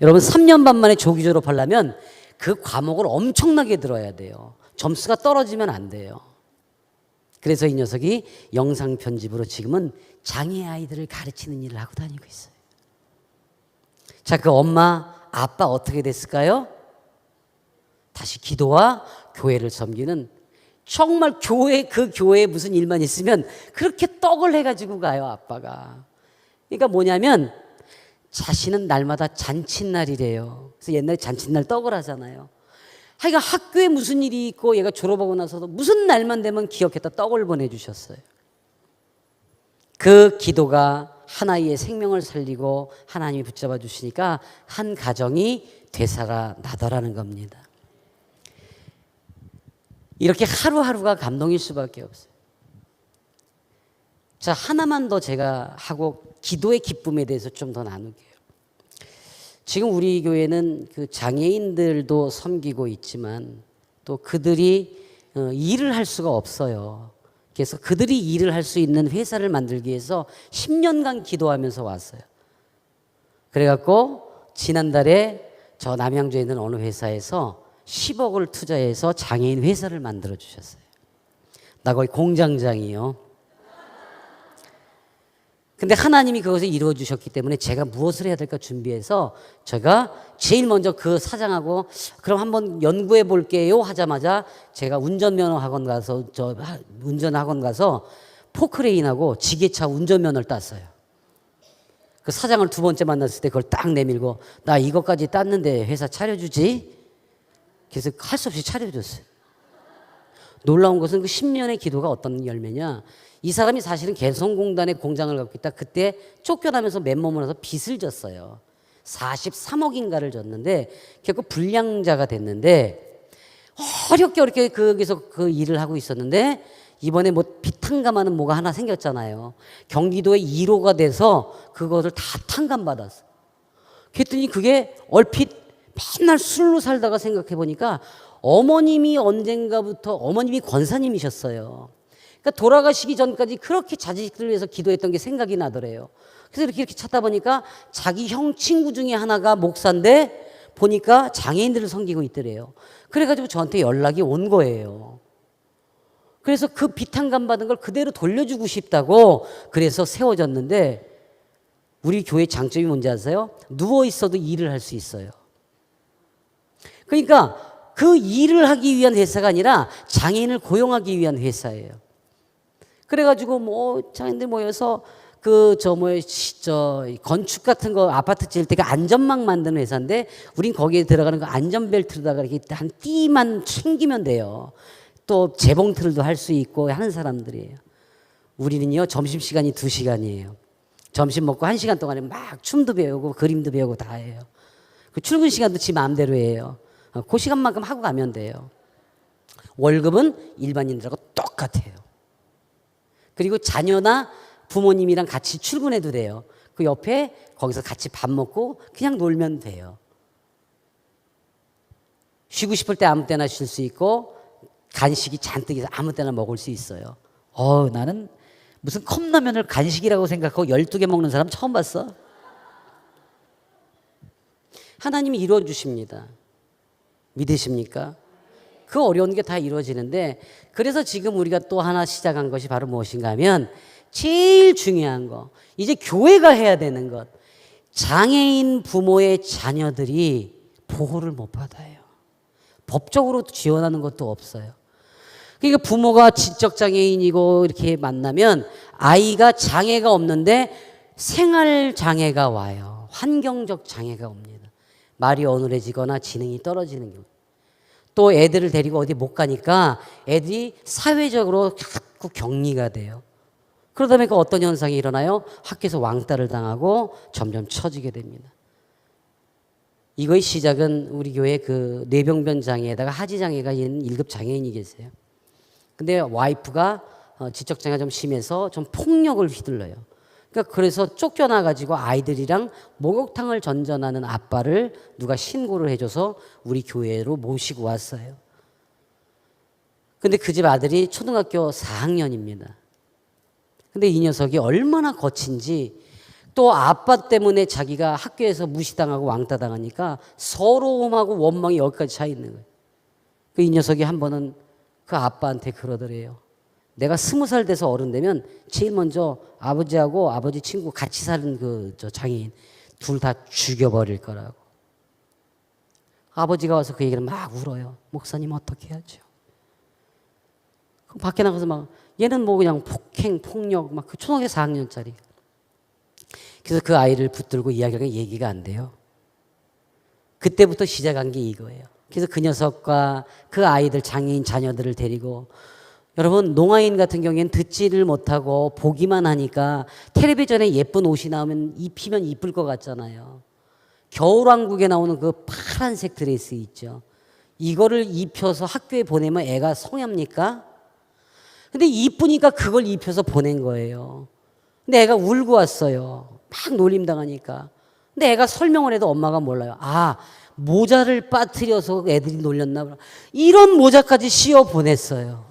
여러분 3년 반 만에 조기 졸업하려면 그 과목을 엄청나게 들어야 돼요. 점수가 떨어지면 안 돼요. 그래서 이 녀석이 영상 편집으로 지금은 장애 아이들을 가르치는 일을 하고 다니고 있어요. 자, 그 엄마, 아빠 어떻게 됐을까요? 다시 기도와 교회를 섬기는 정말 그 교회에 무슨 일만 있으면 그렇게 떡을 해가지고 가요, 아빠가. 그러니까 뭐냐면 자신은 날마다 잔칫날이래요. 그래서 옛날에 잔칫날 떡을 하잖아요. 하여간 학교에 무슨 일이 있고 얘가 졸업하고 나서도 무슨 날만 되면 기억했다 떡을 보내주셨어요. 그 기도가 한 아이의 생명을 살리고 하나님이 붙잡아 주시니까 한 가정이 되살아나더라는 겁니다. 이렇게 하루하루가 감동일 수밖에 없어요. 자, 하나만 더 제가 하고 기도의 기쁨에 대해서 좀 더 나눌게요. 지금 우리 교회는 그 장애인들도 섬기고 있지만 또 그들이 일을 할 수가 없어요. 그래서 그들이 일을 할 수 있는 회사를 만들기 위해서 10년간 기도하면서 왔어요. 그래갖고 지난달에 저 남양주에 있는 어느 회사에서 10억을 투자해서 장애인 회사를 만들어 주셨어요. 나 거기 공장장이요. 근데 하나님이 그것을 이루어 주셨기 때문에 제가 무엇을 해야 될까 준비해서 제가 제일 먼저 그 사장하고 그럼 한번 연구해 볼게요 하자마자 제가 운전면허 학원 가서 운전학원 가서 포크레인하고 지게차 운전면허를 땄어요. 그 사장을 두 번째 만났을 때 그걸 딱 내밀고 나 이것까지 땄는데 회사 차려주지? 그래서 할 수 없이 차려줬어요. 놀라운 것은 그 10년의 기도가 어떤 열매냐. 이 사람이 사실은 개성공단의 공장을 갖고 있다. 그때 쫓겨나면서 맨몸을 해서 빚을 졌어요. 43억인가를 졌는데 결국 불량자가 됐는데 어렵게 거기서 그 일을 하고 있었는데 이번에 뭐 빚 탕감하는 뭐가 하나 생겼잖아요. 경기도에 1호가 돼서 그것을 다 탕감받았어. 그랬더니 그게 얼핏 맨날 술로 살다가 생각해 보니까 어머님이 언젠가부터 어머님이 권사님이셨어요. 그러니까 돌아가시기 전까지 그렇게 자식들을 위해서 기도했던 게 생각이 나더래요. 그래서 이렇게 찾다 보니까 자기 형 친구 중에 하나가 목사인데 보니까 장애인들을 섬기고 있더래요. 그래가지고 저한테 연락이 온 거예요. 그래서 그 비탄감 받은 걸 그대로 돌려주고 싶다고 그래서 세워졌는데 우리 교회 장점이 뭔지 아세요? 누워 있어도 일을 할 수 있어요. 그러니까 그 일을 하기 위한 회사가 아니라 장애인을 고용하기 위한 회사예요. 그래가지고 뭐 장애인들 모여서 건축 같은 거 아파트 지을 때가 안전망 만드는 회사인데 우린 거기에 들어가는 거 안전벨트로다가 이렇게 한 띠만 챙기면 돼요. 또 재봉틀도 할 수 있고 하는 사람들이에요. 우리는요 점심시간이 2시간이에요. 점심 먹고 1시간 동안에 막 춤도 배우고 그림도 배우고 다 해요. 그 출근 시간도 지 마음대로 해요. 그 시간만큼 하고 가면 돼요. 월급은 일반인들하고 똑같아요. 그리고 자녀나 부모님이랑 같이 출근해도 돼요. 그 옆에 거기서 같이 밥 먹고 그냥 놀면 돼요. 쉬고 싶을 때 아무 때나 쉴 수 있고 간식이 잔뜩 있어 아무 때나 먹을 수 있어요. 나는 무슨 컵라면을 간식이라고 생각하고 12개 먹는 사람 처음 봤어. 하나님이 이루어 주십니다. 믿으십니까? 그 어려운 게 다 이루어지는데 그래서 지금 우리가 또 하나 시작한 것이 바로 무엇인가 하면 제일 중요한 거 이제 교회가 해야 되는 것 장애인 부모의 자녀들이 보호를 못 받아요. 법적으로 지원하는 것도 없어요. 그러니까 부모가 지적 장애인이고 이렇게 만나면 아이가 장애가 없는데 생활 장애가 와요. 환경적 장애가 옵니다. 말이 어눌해지거나 지능이 떨어지는 경우. 또 애들을 데리고 어디 못 가니까 애들이 사회적으로 자꾸 격리가 돼요. 그러다 보니까 어떤 현상이 일어나요? 학교에서 왕따를 당하고 점점 처지게 됩니다. 이거의 시작은 우리 교회 그 뇌병변 장애에다가 하지 장애가 있는 1급 장애인이 계세요. 근데 와이프가 지적 장애가 좀 심해서 좀 폭력을 휘둘러요. 그러니까 그래서 쫓겨나 가지고 아이들이랑 목욕탕을 전전하는 아빠를 누가 신고를 해줘서 우리 교회로 모시고 왔어요. 근데 그 집 아들이 초등학교 4학년입니다. 근데 이 녀석이 얼마나 거친지 또 아빠 때문에 자기가 학교에서 무시당하고 왕따당하니까 서러움하고 원망이 여기까지 차 있는 거예요. 이 녀석이 한 번은 그 아빠한테 그러더래요. 내가 20살 돼서 어른 되면 제일 먼저 아버지하고 아버지 친구 같이 사는 장애인 둘 다 죽여버릴 거라고. 아버지가 와서 그 얘기를 막 울어요. 목사님 어떻게 해야죠? 밖에 나가서 막 얘는 뭐 그냥 폭행, 폭력 막 그 초등학교 4학년짜리. 그래서 그 아이를 붙들고 이야기가 얘기가 안 돼요. 그때부터 시작한 게 이거예요. 그래서 그 녀석과 그 아이들 장애인 자녀들을 데리고 여러분 농아인 같은 경우에는 듣지를 못하고 보기만 하니까 텔레비전에 예쁜 옷이 나오면 입히면 이쁠 것 같잖아요. 겨울왕국에 나오는 그 파란색 드레스 있죠. 이거를 입혀서 학교에 보내면 애가 성합니까? 근데 이쁘니까 그걸 입혀서 보낸 거예요. 근데 애가 울고 왔어요. 막 놀림당하니까. 근데 애가 설명을 해도 엄마가 몰라요. 모자를 빠뜨려서 애들이 놀렸나 보다. 이런 모자까지 씌워 보냈어요.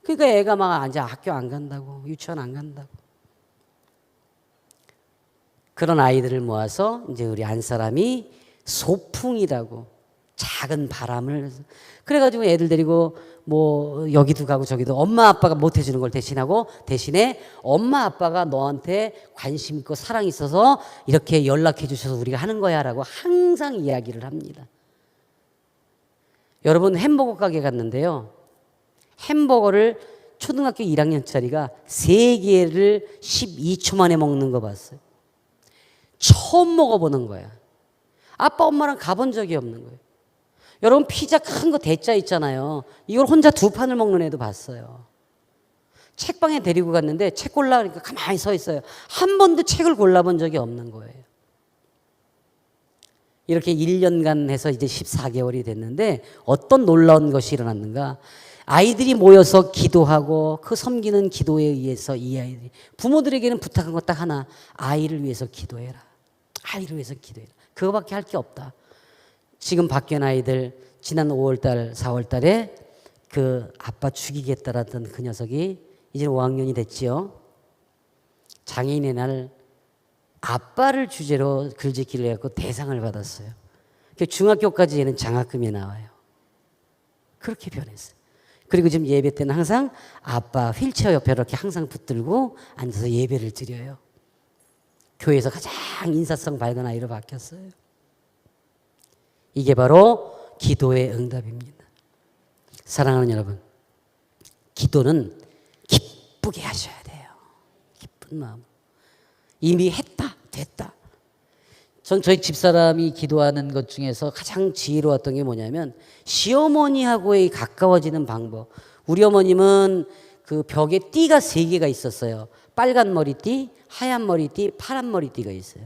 그러니까 애가 막 이제 학교 안 간다고, 유치원 안 간다고. 그런 아이들을 모아서 이제 우리 안 사람이 소풍이라고 작은 바람을 그래가지고 애들 데리고 뭐 여기도 가고 저기도 엄마 아빠가 못 해주는 걸 대신하고 대신에 엄마 아빠가 너한테 관심 있고 사랑 있어서 이렇게 연락해 주셔서 우리가 하는 거야라고 항상 이야기를 합니다. 여러분 햄버거 가게 갔는데요. 햄버거를 초등학교 1학년짜리가 3개를 12초 만에 먹는 거 봤어요. 처음 먹어보는 거야. 아빠 엄마랑 가본 적이 없는 거예요. 여러분 피자 큰 거 대짜 있잖아요. 이걸 혼자 2판을 먹는 애도 봤어요. 책방에 데리고 갔는데 책 골라 그러니까 가만히 서 있어요. 한 번도 책을 골라본 적이 없는 거예요. 이렇게 1년간 해서 이제 14개월이 됐는데 어떤 놀라운 것이 일어났는가. 아이들이 모여서 기도하고 그 섬기는 기도에 의해서 이 아이들이 부모들에게는 부탁한 것 딱 하나. 아이를 위해서 기도해라. 아이를 위해서 기도해라. 그거밖에 할 게 없다. 지금 바뀐 아이들 지난 5월달 4월달에 그 아빠 죽이겠다라던 그 녀석이 이제 5학년이 됐지요. 장애인의 날 아빠를 주제로 글짓기를 해갖고 대상을 받았어요. 중학교까지 얘는 장학금이 나와요. 그렇게 변했어요. 그리고 지금 예배 때는 항상 아빠 휠체어 옆에 이렇게 항상 붙들고 앉아서 예배를 드려요. 교회에서 가장 인사성 밝은 아이로 바뀌었어요. 이게 바로 기도의 응답입니다. 사랑하는 여러분, 기도는 기쁘게 하셔야 돼요. 기쁜 마음. 이미 했다, 됐다. 전 저희 집사람이 기도하는 것 중에서 가장 지혜로웠던 게 뭐냐면 시어머니하고의 가까워지는 방법. 우리 어머님은 그 벽에 띠가 3개가 있었어요. 빨간 머리띠, 하얀 머리띠, 파란 머리띠가 있어요.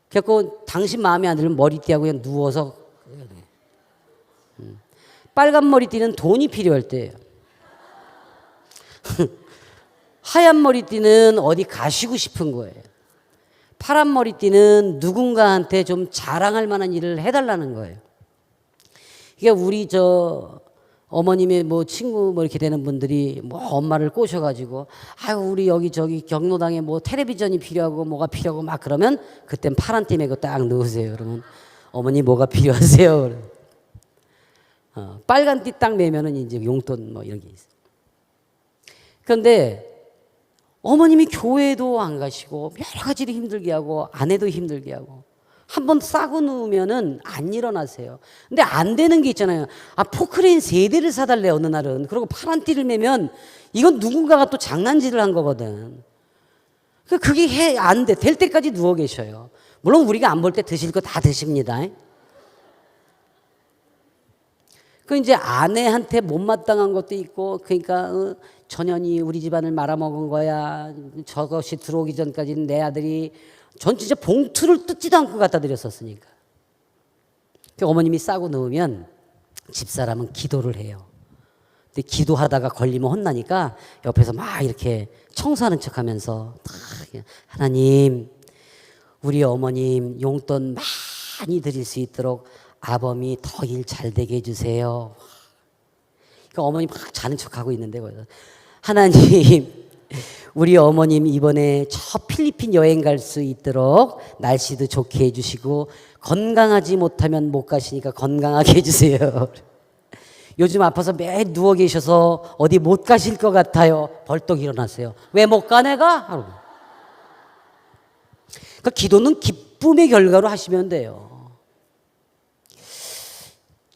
그래서 당신 마음에 안 들면 머리띠하고 그냥 누워서 빨간 머리띠는 돈이 필요할 때예요. 하얀 머리띠는 어디 가시고 싶은 거예요. 파란 머리띠는 누군가한테 좀 자랑할 만한 일을 해달라는 거예요. 그러니까 우리 어머님의 뭐 친구 뭐 이렇게 되는 분들이 뭐 엄마를 꼬셔가지고 아유 우리 여기 저기 경로당에 뭐 텔레비전이 필요하고 뭐가 필요하고 막 그러면 그땐 파란 띠 메고 딱 누우세요. 그러면 어머니 뭐가 필요하세요? 빨간 띠 딱 매면은 이제 용돈 뭐 이런 게 있어요. 그런데 어머님이 교회도 안 가시고 여러 가지로 힘들게 하고 아내도 힘들게 하고 한 번 싸고 누우면은 안 일어나세요. 근데 안 되는 게 있잖아요. 포크레인 3대를 사달래 어느 날은. 그리고 파란 띠를 매면 이건 누군가가 또 장난질을 한 거거든. 그게 안 돼. 될 때까지 누워 계셔요. 물론 우리가 안 볼 때 드실 거 다 드십니다. 그 이제 아내한테 못마땅한 것도 있고 그러니까 전현이 우리 집안을 말아먹은 거야. 저것이 들어오기 전까지는 내 아들이 전 진짜 봉투를 뜯지도 않고 갖다 드렸었으니까. 어머님이 싸고 누우면 집사람은 기도를 해요. 근데 기도하다가 걸리면 혼나니까 옆에서 막 이렇게 청소하는 척하면서 하나님 우리 어머님 용돈 많이 드릴 수 있도록 아범이 더 일 잘 되게 해주세요. 그러니까 어머니 막 자는 척하고 있는데 하나님 우리 어머님 이번에 저 필리핀 여행 갈 수 있도록 날씨도 좋게 해주시고 건강하지 못하면 못 가시니까 건강하게 해주세요. 요즘 아파서 매일 누워 계셔서 어디 못 가실 것 같아요. 벌떡 일어나세요. 왜 못 가 내가? 그러니까 기도는 기쁨의 결과로 하시면 돼요.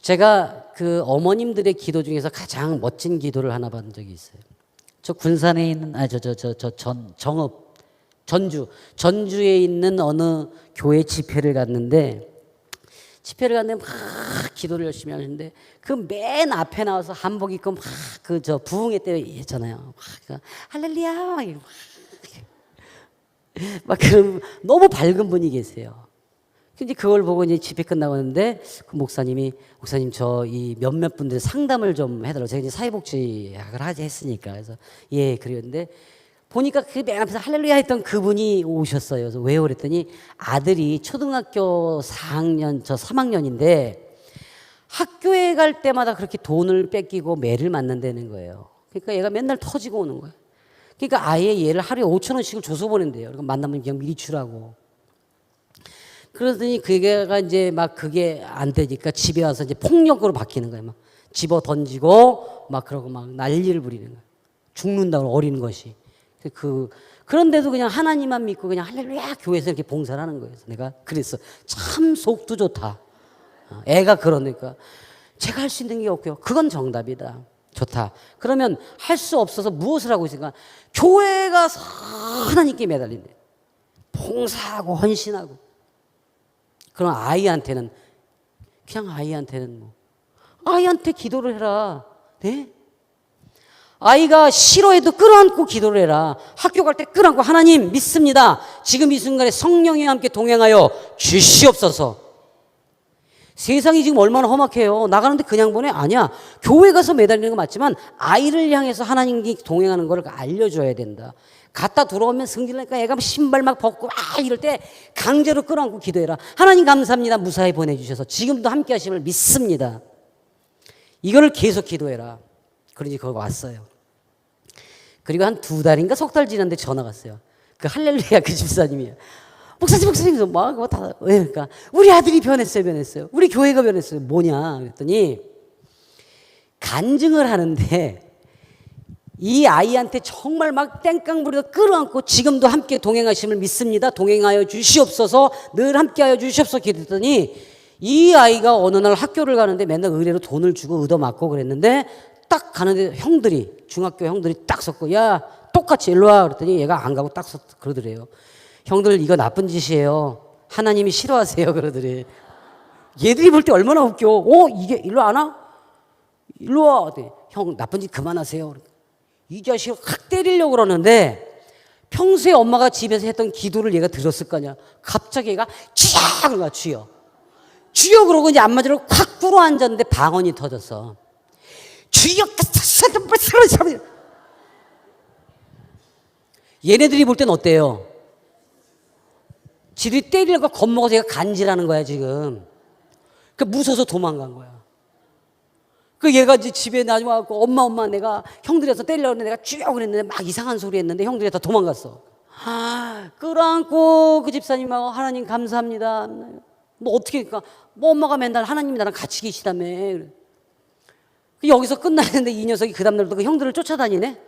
제가 그 어머님들의 기도 중에서 가장 멋진 기도를 하나 받은 적이 있어요. 저 군산에 있는 전주에 있는 어느 교회 집회를 갔는데 막 기도를 열심히 하는데 그 맨 앞에 나와서 한복 입고 막 부흥회 때 했잖아요. 막 할렐루야 막 그런 너무 밝은 분이 계세요. 근데 그걸 보고 이제 집회 끝나고 있는데 그 목사님 저 이 몇몇 분들 상담을 좀 해달라고. 제가 이제 사회복지학을 했으니까 그래서 예 그랬는데 보니까 그 맨 앞에서 할렐루야 했던 그분이 오셨어요. 그래서 왜요? 그랬더니 아들이 초등학교 4학년, 저 3학년인데 학교에 갈 때마다 그렇게 돈을 뺏기고 매를 맞는다는 거예요. 그러니까 얘가 맨날 터지고 오는 거예요. 그러니까 아예 얘를 하루에 5,000원씩을 줘서 보낸대요. 그러니까 만나면 그냥 미리 주라고. 그러더니 그게가 이제 막 그게 안 되니까 집에 와서 이제 폭력으로 바뀌는 거예요. 막 집어 던지고 막 그러고 막 난리를 부리는 거예요. 죽는다고 어린 것이. 그런데도 그냥 하나님만 믿고 그냥 할렐루야 교회에서 이렇게 봉사를 하는 거예요. 내가 그랬어. 참 속도 좋다. 애가 그러니까 제가 할 수 있는 게 없고요. 그건 정답이다. 좋다. 그러면 할 수 없어서 무엇을 하고 있을까? 교회가 하나님께 매달린대. 봉사하고 헌신하고. 그럼 아이한테는 그냥 아이한테는 아이한테 기도를 해라. 네? 아이가 싫어해도 끌어안고 기도를 해라. 학교 갈 때 끌어안고 하나님 믿습니다. 지금 이 순간에 성령이 함께 동행하여 주시옵소서. 세상이 지금 얼마나 험악해요. 나가는데 그냥 보내? 아니야. 교회 가서 매달리는 거 맞지만 아이를 향해서 하나님이 동행하는 걸 알려줘야 된다. 갔다 들어오면 승질나니까 애가 신발 막 벗고 이럴 때 강제로 끌어안고 기도해라. 하나님 감사합니다. 무사히 보내주셔서 지금도 함께 하심을 믿습니다. 이거를 계속 기도해라. 그러니 거기 왔어요. 그리고 한 2달인가 3달 지났는데 전화가 왔어요. 그 할렐루야 그 집사님이에요. 목사님, 뭐, 다, 왜, 그러니까, 우리 아들이 변했어요. 우리 교회가 변했어요. 뭐냐? 그랬더니, 간증을 하는데, 이 아이한테 정말 막 땡깡 부리고 끌어안고 지금도 함께 동행하심을 믿습니다. 동행하여 주시옵소서, 늘 함께하여 주시옵소서 기도했더니, 이 아이가 어느 날 학교를 가는데 맨날 의뢰로 돈을 주고 얻어맞고 그랬는데, 딱 가는데 형들이, 중학교 형들이 딱 섰고, 야, 똑같이 일로 와. 그랬더니 얘가 안 가고 딱 그러더래요. 형들 이거 나쁜 짓이에요. 하나님이 싫어하세요. 그러더래. 얘들이 볼 때 얼마나 웃겨. 이게 일로 안 와? 일로 와. 형 나쁜 짓 그만하세요. 이 자식을 확 때리려고 그러는데 평소에 엄마가 집에서 했던 기도를 얘가 들었을 거냐. 갑자기 얘가 주여! 주여. 주여 그러고 이제 안 맞으려고 확 꿇어 앉았는데 방언이 터졌어. 주여! 얘네들이 볼 땐 어때요? 지들이 때리려고 겁먹어서 얘가 간지라는 거야, 지금. 그 무서워서 도망간 거야. 그 얘가 이제 집에 나중에 와갖고 엄마, 내가 형들이서 때리려고 했는데 내가 쭉 그랬는데 막 이상한 소리 했는데 형들이 다 도망갔어. 끌어안고 그 집사님하고 하나님 감사합니다. 뭐 어떻게, 그러니까 뭐 엄마가 맨날 하나님이 나랑 같이 계시다며. 여기서 끝나는데 이 녀석이 그 다음날부터 그 형들을 쫓아다니네?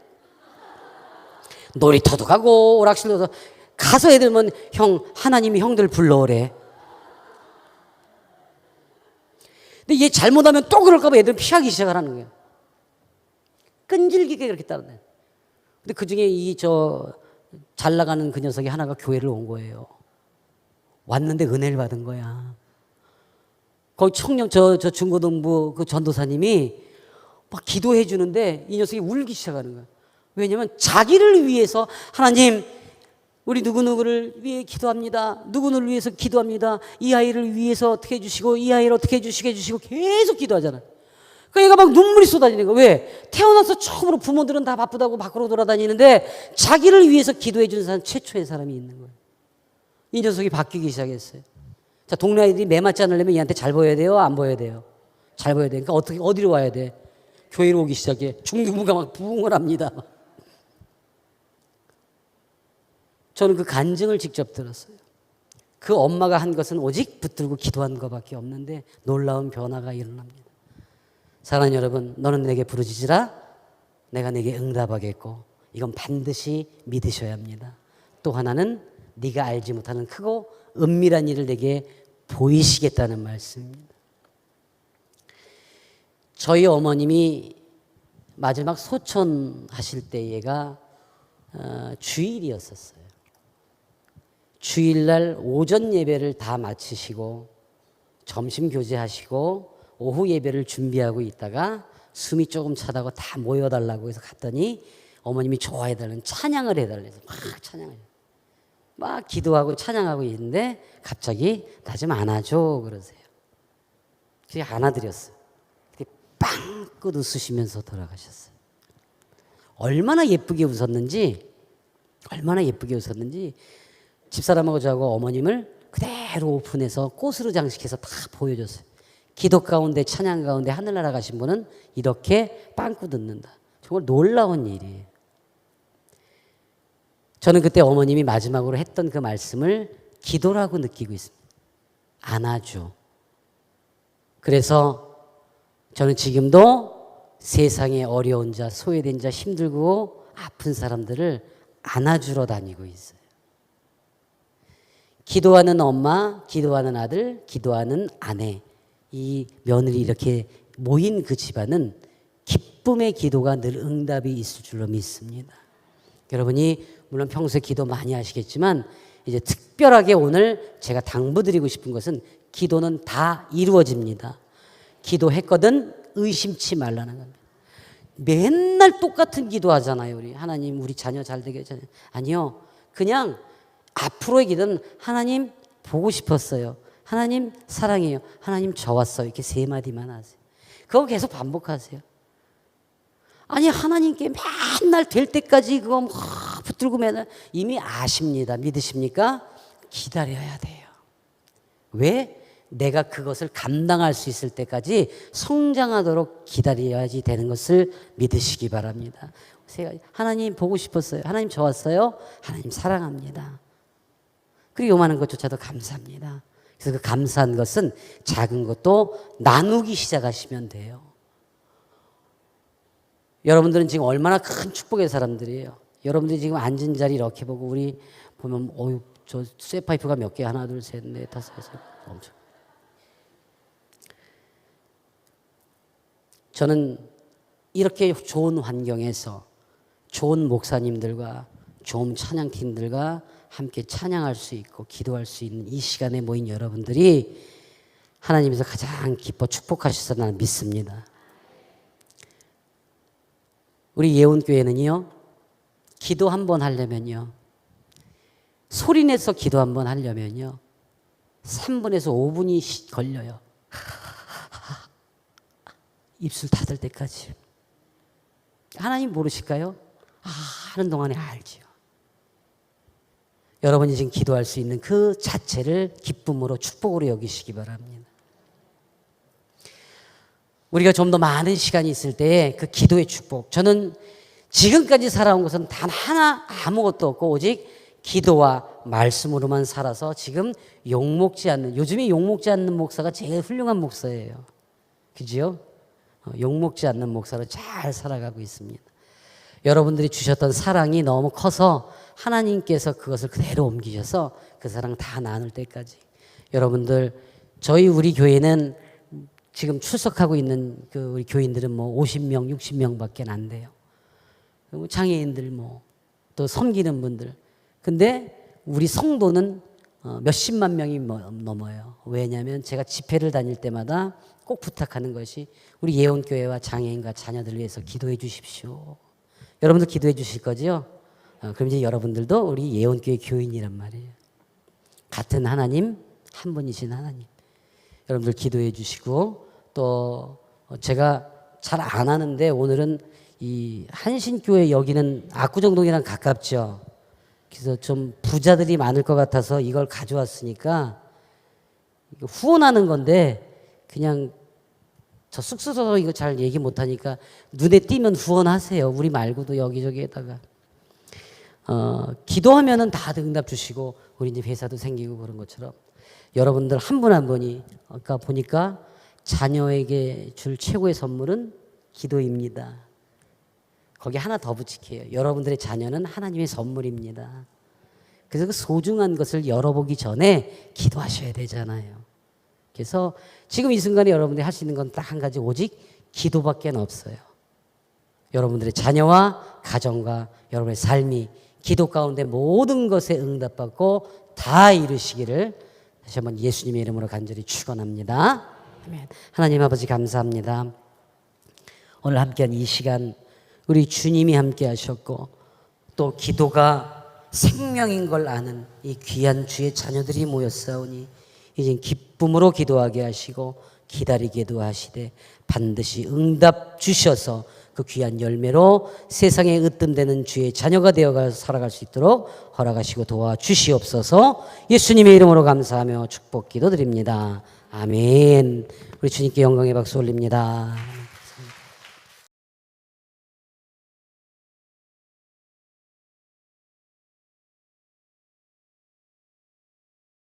놀이터도 가고 오락실도 가서 애들면 형 하나님이 형들 불러오래. 근데 얘 잘못하면 또 그럴까 봐 애들은 피하기 시작을 하는 거예요. 끈질기게 그렇게 따라다녀. 근데 그중에 잘 나가는 그 녀석이 하나가 교회를 온 거예요. 왔는데 은혜를 받은 거야. 거기 청년 중고등부 그 전도사님이 막 기도해 주는데 이 녀석이 울기 시작하는 거야. 왜냐면 자기를 위해서 하나님 우리 누구누구를 위해 기도합니다. 누구누구를 위해서 기도합니다. 이 아이를 위해서 어떻게 해주시고 이 아이를 어떻게 해주시고 계속 기도하잖아. 그러니까 얘가 막 눈물이 쏟아지는 거야. 왜? 태어나서 처음으로 부모들은 다 바쁘다고 밖으로 돌아다니는데 자기를 위해서 기도해 주는 사람 최초의 사람이 있는 거예요. 이 녀석이 바뀌기 시작했어요. 자, 동네 아이들이 매 맞지 않으려면 얘한테 잘 보여야 돼요? 안 보여야 돼요? 잘 보여야 돼. 그러니까 어디로 와야 돼? 교회로 오기 시작해. 중등부가 막 부흥을 합니다. 저는 그 간증을 직접 들었어요. 그 엄마가 한 것은 오직 붙들고 기도한 것밖에 없는데 놀라운 변화가 일어납니다. 사랑하는 여러분, 너는 내게 부르짖으라 내가 내게 응답하겠고 이건 반드시 믿으셔야 합니다. 또 하나는 네가 알지 못하는 크고 은밀한 일을 내게 보이시겠다는 말씀입니다. 저희 어머님이 마지막 소천하실 때가 주일이었었어요. 주일날 오전 예배를 다 마치시고 점심 교제하시고 오후 예배를 준비하고 있다가 숨이 조금 차다고 다 모여달라고 해서 갔더니 어머님이 좋아해달라는 찬양을 해달래서 막 찬양을 막 기도하고 찬양하고 있는데 갑자기 나 좀 안아줘 그러세요. 그래서 안아드렸어요. 빵긋 웃으시면서 돌아가셨어요. 얼마나 예쁘게 웃었는지 얼마나 예쁘게 웃었는지 집사람하고 저하고 어머님을 그대로 오픈해서 꽃으로 장식해서 다 보여줬어요. 기도 가운데 찬양 가운데 하늘나라 가신 분은 이렇게 빵꾸 듣는다. 정말 놀라운 일이에요. 저는 그때 어머님이 마지막으로 했던 그 말씀을 기도라고 느끼고 있습니다. 안아줘. 그래서 저는 지금도 세상에 어려운 자, 소외된 자, 힘들고 아픈 사람들을 안아주러 다니고 있어요. 기도하는 엄마, 기도하는 아들, 기도하는 아내, 이 며느리 이렇게 모인 그 집안은 기쁨의 기도가 늘 응답이 있을 줄로 믿습니다. 여러분이 물론 평소에 기도 많이 하시겠지만 이제 특별하게 오늘 제가 당부드리고 싶은 것은 기도는 다 이루어집니다. 기도했거든 의심치 말라는 겁니다. 맨날 똑같은 기도하잖아요. 우리 하나님 우리 자녀 잘 되게 해주세요. 아니요. 그냥 앞으로의 기도는 하나님 보고 싶었어요. 하나님 사랑해요. 하나님 저 왔어요. 이렇게 세 마디만 하세요. 그거 계속 반복하세요. 아니 하나님께 맨날 될 때까지 그거 막 붙들고 맨날 이미 아십니다. 믿으십니까? 기다려야 돼요. 왜? 내가 그것을 감당할 수 있을 때까지 성장하도록 기다려야지 되는 것을 믿으시기 바랍니다. 하나님 보고 싶었어요. 하나님 저 왔어요. 하나님 사랑합니다. 그리고 요만한 것조차도 감사합니다. 그래서 그 감사한 것은 작은 것도 나누기 시작하시면 돼요. 여러분들은 지금 얼마나 큰 축복의 사람들이에요. 여러분들이 지금 앉은 자리 이렇게 보고 우리 보면 어유 저 쇠파이프가 몇 개 하나 둘 셋 넷 다섯 여섯 엄청. 저는 이렇게 좋은 환경에서 좋은 목사님들과 좋은 찬양팀들과 함께 찬양할 수 있고 기도할 수 있는 이 시간에 모인 여러분들이 하나님께서 가장 기뻐 축복하셔서 나는 믿습니다. 우리 예원교회는요, 기도 한번 하려면요, 소리내서 기도 한번 하려면요, 3분에서 5분이 걸려요. 입술 닫을 때까지. 하나님 모르실까요? 하는 동안에 알지요. 여러분이 지금 기도할 수 있는 그 자체를 기쁨으로 축복으로 여기시기 바랍니다. 우리가 좀 더 많은 시간이 있을 때에 그 기도의 축복. 저는 지금까지 살아온 것은 단 하나 아무것도 없고 오직 기도와 말씀으로만 살아서 지금 욕먹지 않는, 요즘에 욕먹지 않는 목사가 제일 훌륭한 목사예요. 그지요? 욕먹지 않는 목사로 잘 살아가고 있습니다. 여러분들이 주셨던 사랑이 너무 커서 하나님께서 그것을 그대로 옮기셔서 그 사랑 다 나눌 때까지. 여러분들, 우리 교회는 지금 출석하고 있는 그 우리 교인들은 뭐 50명, 60명밖에 안 돼요. 장애인들 또 섬기는 분들. 근데 우리 성도는 몇십만 명이 넘어요. 왜냐하면 제가 집회를 다닐 때마다 꼭 부탁하는 것이 우리 예원교회와 장애인과 자녀들을 위해서 기도해 주십시오. 여러분들 기도해 주실 거죠? 그럼 이제 여러분들도 우리 예원교회 교인이란 말이에요. 같은 하나님, 한 분이신 하나님. 여러분들 기도해 주시고, 또 제가 잘 안 하는데 오늘은 이 한신교회 여기는 압구정동이랑 가깝죠. 그래서 좀 부자들이 많을 것 같아서 이걸 가져왔으니까 후원하는 건데, 그냥 저 쑥스러워서 이거 잘 얘기 못하니까 눈에 띄면 후원하세요. 우리 말고도 여기저기에다가. 기도하면은 다 응답 주시고 우리 이제 회사도 생기고 그런 것처럼 여러분들 한 분 한 분이 아까 보니까 자녀에게 줄 최고의 선물은 기도입니다. 거기 하나 더 붙일게요. 여러분들의 자녀는 하나님의 선물입니다. 그래서 그 소중한 것을 열어보기 전에 기도하셔야 되잖아요. 그래서 지금 이 순간에 여러분들이 할 수 있는 건 딱 한 가지, 오직 기도밖에 없어요. 여러분들의 자녀와 가정과 여러분의 삶이 기도 가운데 모든 것에 응답받고 다 이루시기를 다시 한번 예수님의 이름으로 간절히 축원합니다. 아멘. 하나님 아버지 감사합니다. 오늘 함께한 이 시간 우리 주님이 함께 하셨고 또 기도가 생명인 걸 아는 이 귀한 주의 자녀들이 모였사오니 이제 기쁨으로 기도하게 하시고 기다리게도 하시되 반드시 응답 주셔서 그 귀한 열매로 세상에 으뜸되는 주의 자녀가 되어가 살아갈 수 있도록 허락하시고 도와주시옵소서. 예수님의 이름으로 감사하며 축복 기도드립니다. 아멘. 우리 주님께 영광의 박수 올립니다.